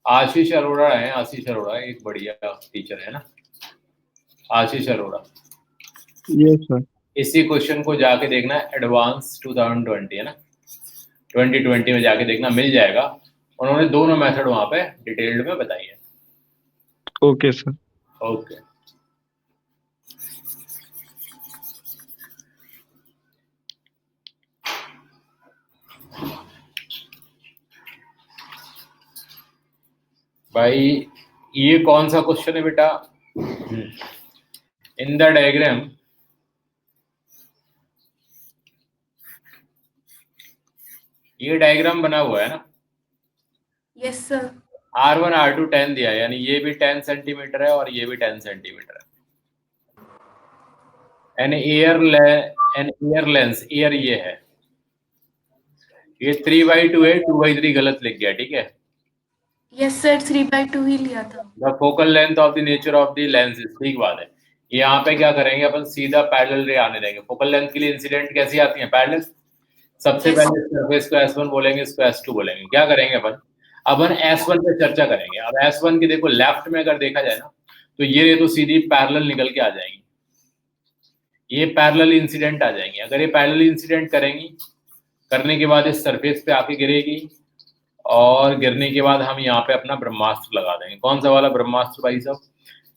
आशीष अरोड़ा है, आशीष अरोड़ा एक बढ़िया टीचर है ना, आशीष अरोड़ा। Yes sir. इसी क्वेश्चन को जाके देखना एडवांस 2020 है ना, 2020 में जाके देखना, मिल जाएगा। उन्होंने दोनों मेथड वहां पे डिटेल्ड में बताई है। Okay sir. ओके भाई, ये कौन सा क्वेश्चन है बेटा? इन द डायग्राम ये डायग्राम बना हुआ है ना, यस सर। R1 R2 10 दिया है, यानी ये भी 10 सेंटीमीटर है और ये भी 10 सेंटीमीटर है। एन एयर लेंस, एयर ये है, ये 3/2 है, 2/3 गलत लिख गया, ठीक है। यस सर, 3/2 ही लिया था। The focal length of the nature of the lens, ठीक बात है। यहाँ पे क्या करेंगे अपन, सीधा पैरेलल रे आने देंगे। फोकल लेंथ के लिए इंसिडेंट कैसी आती है? पैरेलल। सबसे Yes. पहले सरफेस को S1 बोलेंगे, इसको S2 बोलेंगे। क्या करेंगे अपन S1 पे चर्चा करेंगे। अब S1 की देखो लेफ्ट में अगर देखा जाए ना, तो ये तो सीधी पैरेलल निकल के आ जाएंगी, ये पैरेलल इंसिडेंट आ जाएंगे। अगर ये पैरेलल इंसिडेंट करेंगी, करने के बाद इस सरफेस पे आके गिरेगी, और गिरने के बाद हम यहाँ पे अपना ब्रह्मास्त्र लगा देंगे। कौन सा वाला ब्रह्मास्त्र भाई साहब?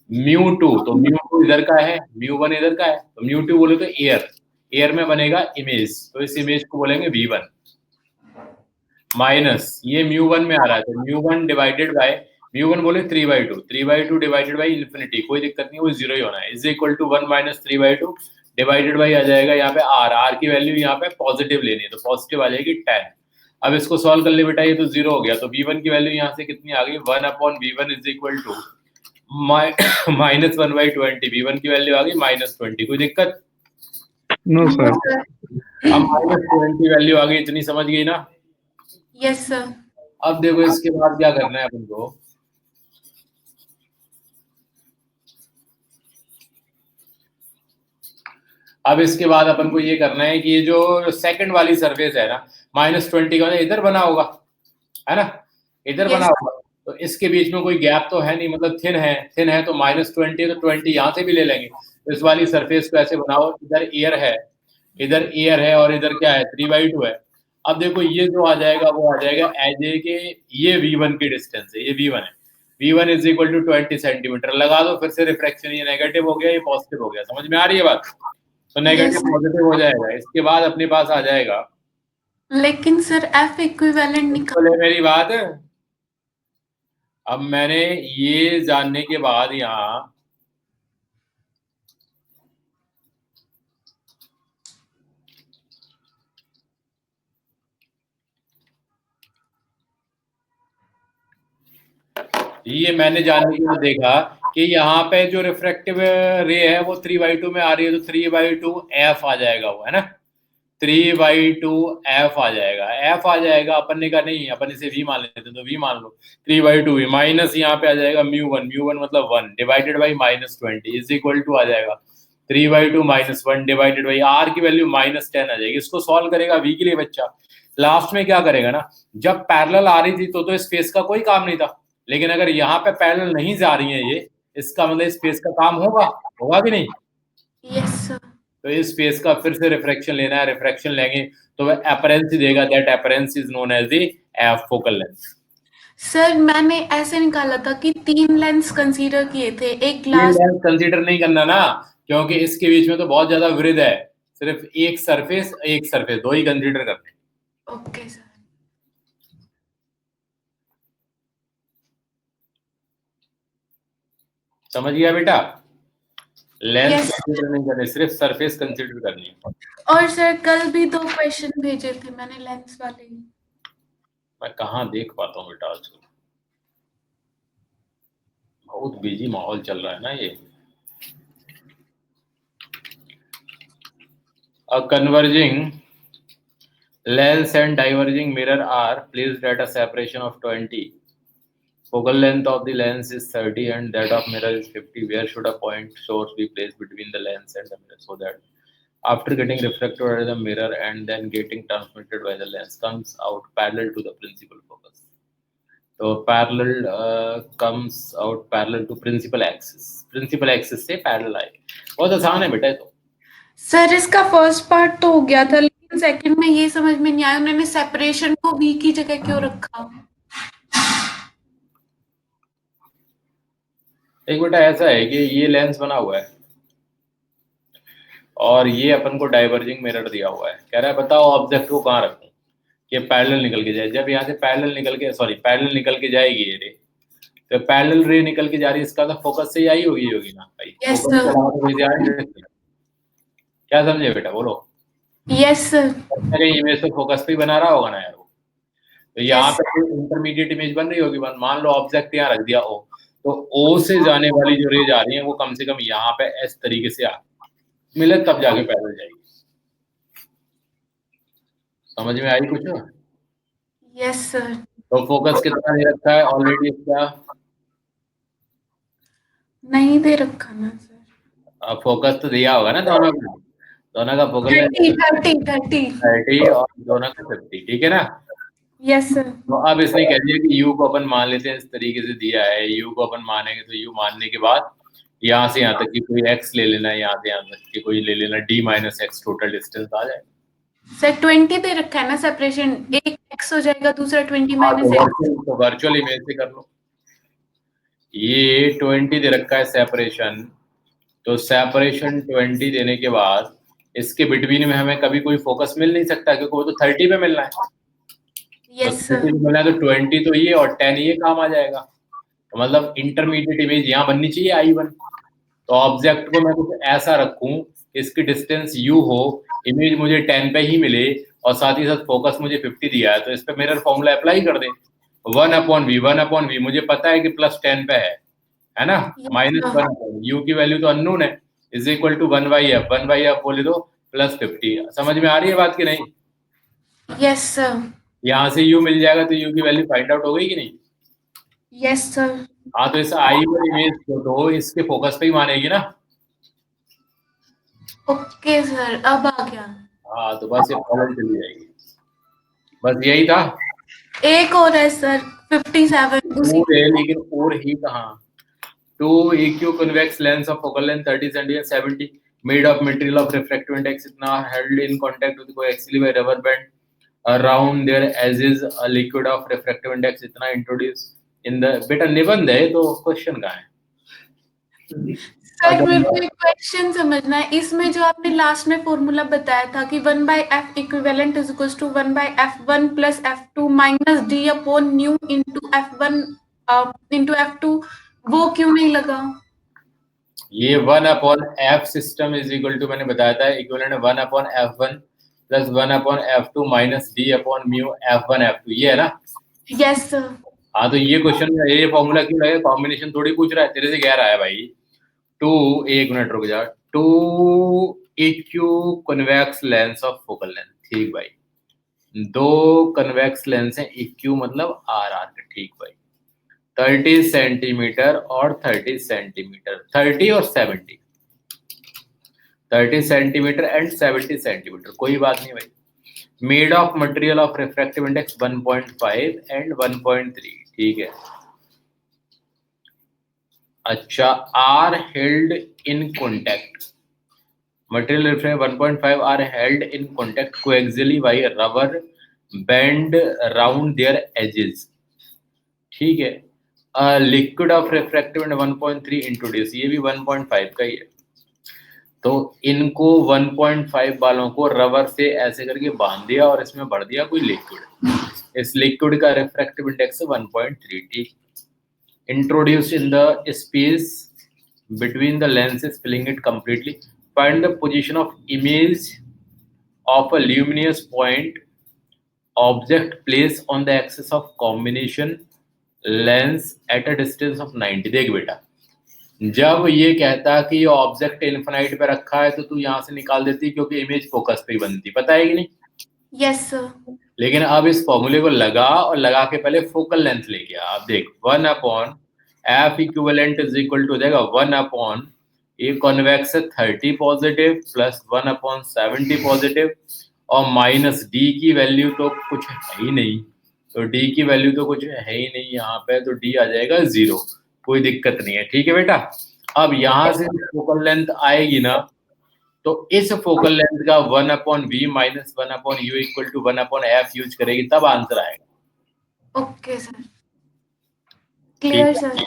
μ2। तो μ2 इधर का है, μ1 इधर का है, तो μ2 बोले तो एयर, एयर में बनेगा इमेज, तो इस इमेज को बोलेंगे v1 माइनस, ये μ1 में आ रहा है, तो μ1 डिवाइडेड बाय, μ1 बोले 3/2, 3/2 डिवाइडेड बाय इन्फिनिटी, कोई दिक्कत नहीं, वो 0 ही होना है, is equal to 1 minus 3/2 divided by आ जाएगा यहाँ पे r की वैल्यू यहाँ पे पॉजिटिव लेनी है, तो पॉजिटिव आ जाएगी 10। अब इसको सॉल्व कर ले बेटा, ये तो 0 हो गया, तो v1 की वैल्यू यहाँ से कितनी आ गई? 1/v1 is equal to -1/20, v1 की वैल्यू आ गई -20, कोई दिक्कत? No sir. अब -20 वैल्यू आ गई, इतनी समझ गई ना? Yes sir. अब देखो इसके बाद क्या करना है अपन को, अब इसके बाद अपन को ये करना है कि ये जो सेकंड वाली सरफेस है ना, -20 का इधर बना होगा, है ना, इधर Yes. बना होगा, तो इसके बीच में कोई गैप तो है नहीं, मतलब थिन है, तो -20 तो 20 यहाँ से भी ले लेंगे। तो इस वाली सरफेस को ऐसे बनाओ, इधर एयर है और इधर क्या है? 3/2 है। अब देखो ये जो आ जाएगा वो आ जाएगा एज ए के, ये v1 की डिस्टेंस है, ये v1 है, v1 is equal to 20 centimetre. लगा दो फिर से रिफ्रैक्शन, ये नेगेटिव हो गया, ये पॉजिटिव हो गया, समझ में आ रही है बात? तो नेगेटिव Yes. पॉजिटिव हो जाएगा। इसके बाद अपने पास आ जाएगा, लेकिन सर F इक्विवेलेंट निकाल। बोले मेरी बात, अब मैंने ये जानने के बाद यहाँ ये मैंने जानने के बाद देखा कि यहाँ पे जो रिफ्रैक्टिव रे है वो 3/2 में आ रही है, तो 3/2 F आ जाएगा वो, है ना, 3/2 F आ जाएगा, F आ जाएगा। अपन ने कहा नहीं, अपन इसे V मान लेते, तो V मान लो, 3/2 माइनस यहाँ पे आ जाएगा μ1 मतलब 1 divided by -20 is equal to आ जाएगा 3/2 -1 डिवाइडेड बाई R की वैल्यू -10 आ जाएगी। इसको सॉल्व करेगा V के लिए बच्चा, लास्ट में क्या करेगा ना, जब पैरेलल आ रही थी तो इस फेस का कोई काम नहीं था, लेकिन अगर यहाँ पे पैरेलल नहीं जा रही है ये, इसका मतलब इस फेस का काम होगा कि नहीं? Yes sir. तो इस फेस का फिर से रिफ्रैक्शन लेना है, रिफ्रैक्शन लेंगे तो वह अपरेंस ही देगा, that appearance is known as the F focal length. Sir मैंने ऐसे निकाला था कि 3 लेंस कंसीडर किए थे, एक लास्ट। लेंथ कंसीडर नहीं करना ना, क्योंकि इसके बीच में तो बहुत ज्यादा विड्थ है, सिर्फ एक सरफेस 2 ही कंसीडर करने। Okay sir. समझ गया बेटा? Length Yes. कंसीडर नहीं करनी, सिर्फ सरफेस कंसीडर करनी है। और सर कल भी 2 क्वेश्चन भेजे थे मैंने लेंस वाले। मैं कहाँ देख पाता हूँ बेटा आजकल, बहुत बिजी माहौल चल रहा है ना ये। A converging lens and diverging mirror are placed at a separation of 20. Focal length of the lens is 30 and that of mirror is 50. Where should a point source be placed between the lens and the mirror so that after getting reflected by the mirror and then getting transmitted by the lens comes out parallel to the principal focus? So parallel comes out parallel to principal axis. Principal axis से parallel आए। बहुत आसान है बेटा ये तो। सर इसका फर्स्ट पार्ट तो हो गया था, लेकिन सेकंड में ये समझ में नहीं आया उन्होंने सेपरेशन को v की जगह क्यों रखा। एक बेटा ऐसा है कि ये लेंस बना हुआ है और ये अपन को डाइवर्जिंग मिरर दिया हुआ है। कह रहा है बताओ ऑब्जेक्ट को कहाँ रखूं कि पैरेलल निकल के जाए। जब यहाँ से पैरेलल निकल के जाएगी ये रे, तो पैरेलल रे निकल के जा रही है, इसका तो फोकस से ही आई होगी ना भाई। Yes, Focus sir. के अलावा तो कोई ध्यान नहीं रखता। क्या समझे बेटा, बोलो। Yes sir. अरे इमेज तो फोकस पे ही बना रहा होगा ना यार वो। तो यहाँ Yes. पे इंटरमीडिएट इमेज बन रही होगी। मान लो ऑब्जेक्ट यहाँ रख दिया ओ, तो ओ से जाने वाली जो रेज आ रही है वो कम से कम यहाँ पे इस तरीके से आ मिले तब जाके पैरेलल जाएगी। समझ में आई कुछ? Yes sir. तो फोकस कितना दे रखा है ऑलरेडी इसका? नहीं दे रखा ना सर। फोकस तो दिया होगा ना दोनों का। दोनों का फोकस 30 और दोनों का 50, ठीक है ना? Yes sir. तो अब इसने कह दिया कि u को अपन मान लेते हैं, इस तरीके से दिया है। u को अपन मानेंगे तो u मानने के बाद यहाँ से यहाँ तक की कोई x ले लेना, यहाँ से यहाँ तक की कोई ले लेना, d - x टोटल डिस्टेंस आ जाएगा। सर 20 दे रखा है ना सेपरेशन, एक x हो जाएगा दूसरा 20 - x। तो वर्चुअल इमेज से कर लो। ये 20 दे रखा है सेपरेशन, तो सेपरेशन 20 देने के बाद इसके बिटवीन में हमें कभी कोई फोकस मिल नहीं सकता क्योंकि वो तो 30 पे मिलना है। Yes sir. तो मिलना है तो 20 तो ये और 10 ये काम आ जाएगा। तो मतलब इंटरमीडिएट इमेज यहाँ बननी चाहिए I1। तो ऑब्जेक्ट को मैं कुछ ऐसा रखूं, इसकी डिस्टेंस u हो, इमेज मुझे 10 पे ही मिले और साथ ही साथ फोकस मुझे 50 दिया है, तो इस पे मिरर फॉर्मूला अप्लाई कर दे। 1/v मुझे पता है कि +10 पे है ना, -1 u की वैल्यू तो अननोन है, इज इक्वल टू 1/f बोले तो +50। समझ में आ रही है बात की नहीं? Yes sir. यहाँ से u मिल जाएगा तो u की वैल्यू फाइंड आउट हो गई कि नहीं? Yes sir. हाँ, तो इस I1 इमेज को तो इसके फोकस पे ही मानेगी ना। ओके सर, अब आ गया। हाँ, तो बस ये प्रॉब्लम चली जाएगी। बस यही था। एक और है सर 57 उसी और है, लेकिन और ही कहाँ। 2 EQ convex lens of focal length 30 cm 70 made of material of refractive index इतना held in contact with coaxially by rubber band around their edges a liquid of refractive index इतना introduced in the बेटा निबंध है तो क्वेश्चन कहाँ है? सर मेरे को एक क्वेश्चन समझना है, इसमें जो आपने लास्ट में फॉर्मूला बताया था कि 1/f equivalent is equal to 1/f1 plus f2 minus d upon nu into f1 into f2, वो क्यों नहीं लगा? ये 1/f system is equal to मैंने बताया था equivalent 1/f1 plus 1/f2 minus d upon mu f1 f2, ये है ना? Yes sir. हाँ, तो ये क्वेश्चन में ये फॉर्मूला क्यों लगे? कॉम्बिनेशन थोड़ी पूछ रहा है, तेरे से कह रहा है भाई 1 मिनट रुक जा। 2 EQ convex lens of focal length, ठीक भाई। 2 कन्वेक्स लेंस हैं, EQ मतलब RR के, ठीक भाई। 30 सेंटीमीटर और 30 सेंटीमीटर, 30 और 70, 30 सेंटीमीटर एंड 70 सेंटीमीटर, कोई बात नहीं भाई। Made of material of refractive index 1.5 and 1.3, ठीक है। अच्छा, are held in contact, material refractive 1.5 are held in contact coaxially by rubber band round their edges, ठीक है। Liquid of refractive index 1.3 introduce, ये भी 1.5 का ही है। तो इनको 1.5 वालों को रबर से ऐसे करके बांध दिया और इसमें भर दिया कोई लिक्विड। इस लिक्विड का रिफ्रैक्टिव इंडेक्स 1.3, ठीक। Introduced in the space between the lenses, filling it completely. Find the position of image of a luminous point object placed on the axis of combination lens at a distance of 90। देख बेटा, जब ये कहता कि ये ऑब्जेक्ट इन्फिनाइट पे रखा है तो तू यहाँ से निकाल देती क्योंकि इमेज फोकस पे ही बनती, पता है कि नहीं? Yes sir. लेकिन अब इस फॉर्मूले को लगा और लगा के पहले फोकल लेंथ लेके आ। अब देख 1 upon F equivalent is equal to देगा 1 अपॉन ये कॉन्वेक्स है 30 पॉजिटिव प्लस 1 अपॉन 70 पॉजिटिव और माइनस डी की वैल्यू तो कुछ है ही नहीं, तो डी की वैल्यू तो कुछ है ही नहीं यहाँ पे, तो डी आ जाएगा 0, कोई दिक्कत नहीं है। ठीक है बेटा, अब यहाँ से फोकल लेंथ आएगी ना, तो इस फोकल लेंथ का 1 upon v minus 1 upon u equal to 1 upon F use करेगी तब आंसर आएगा। Okay sir, clear sir,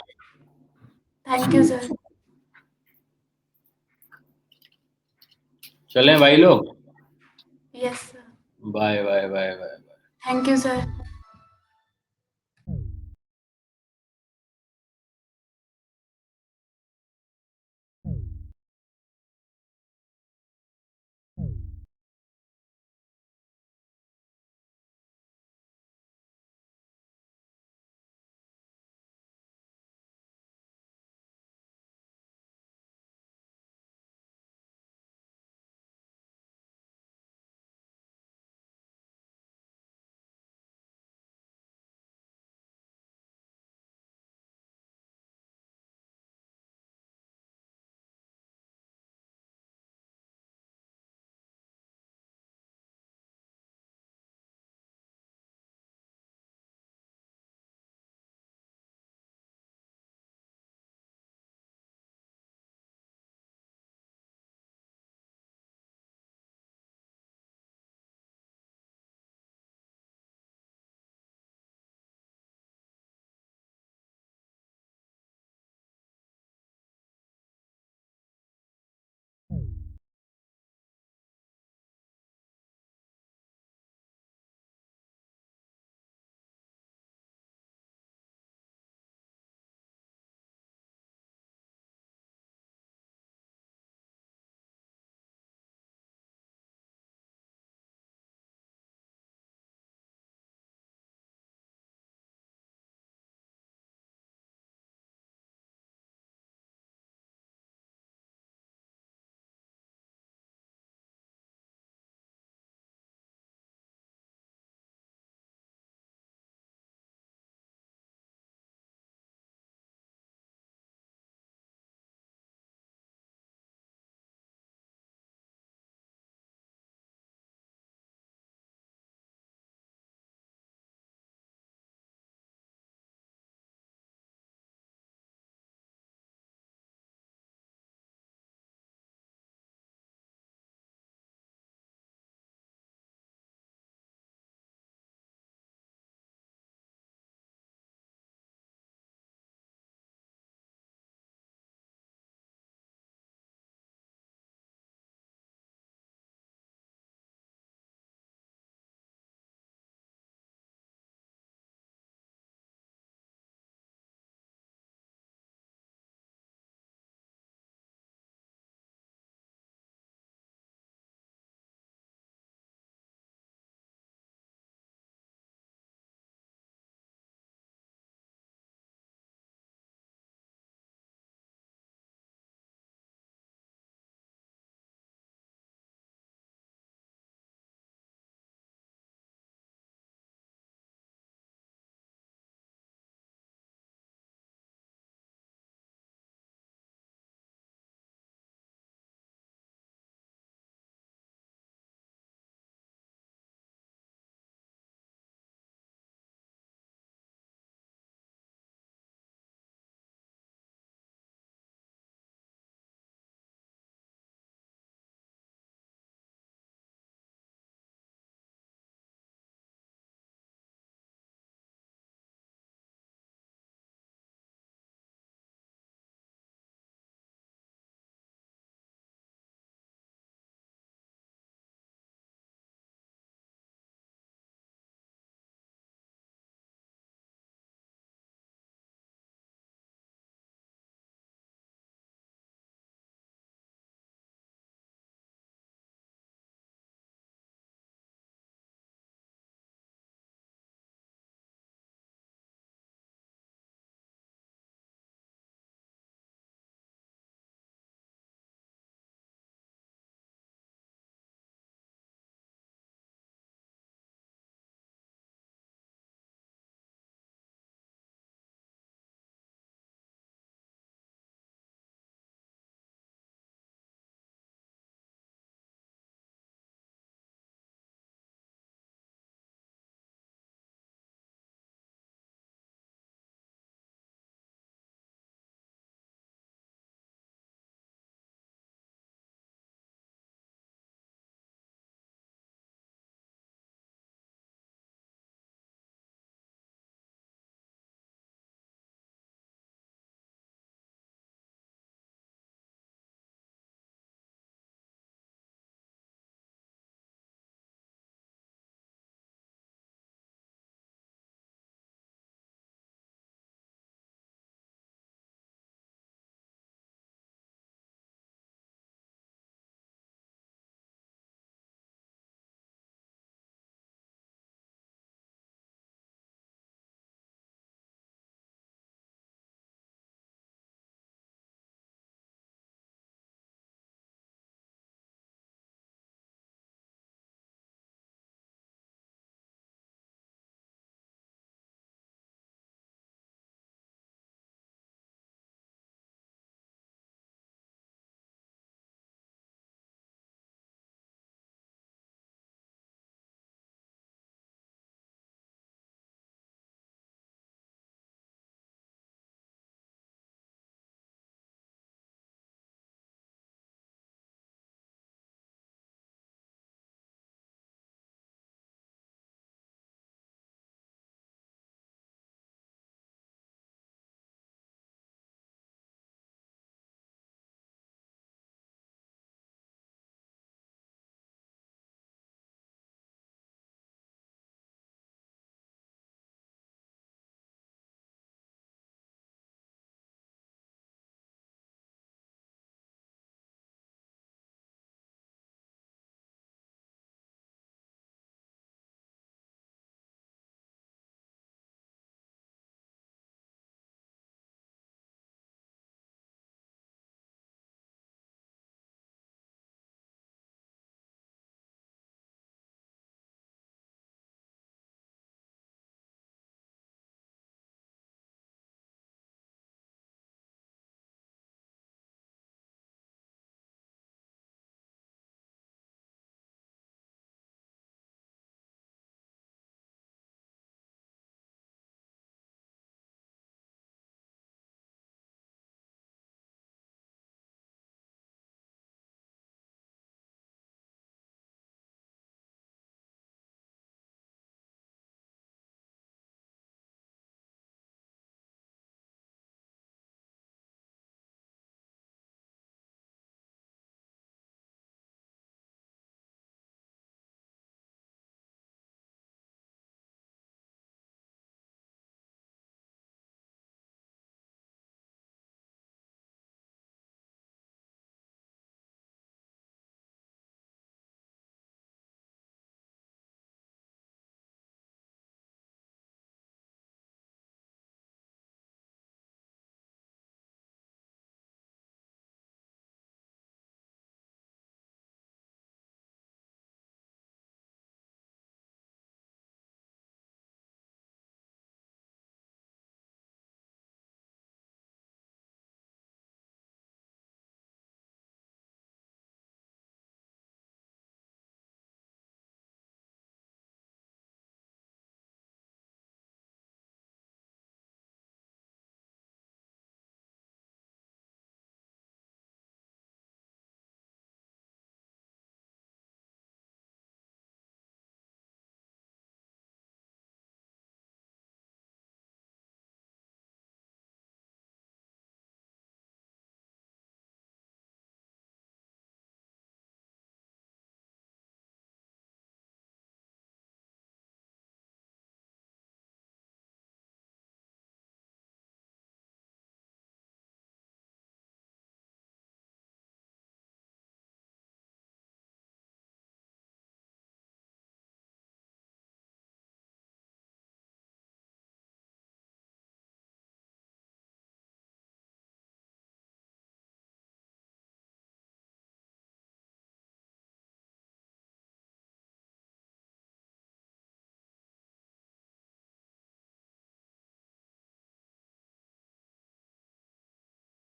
thank you sir. चलें भाई लोग, yes sir, bye bye bye bye. Thank you sir.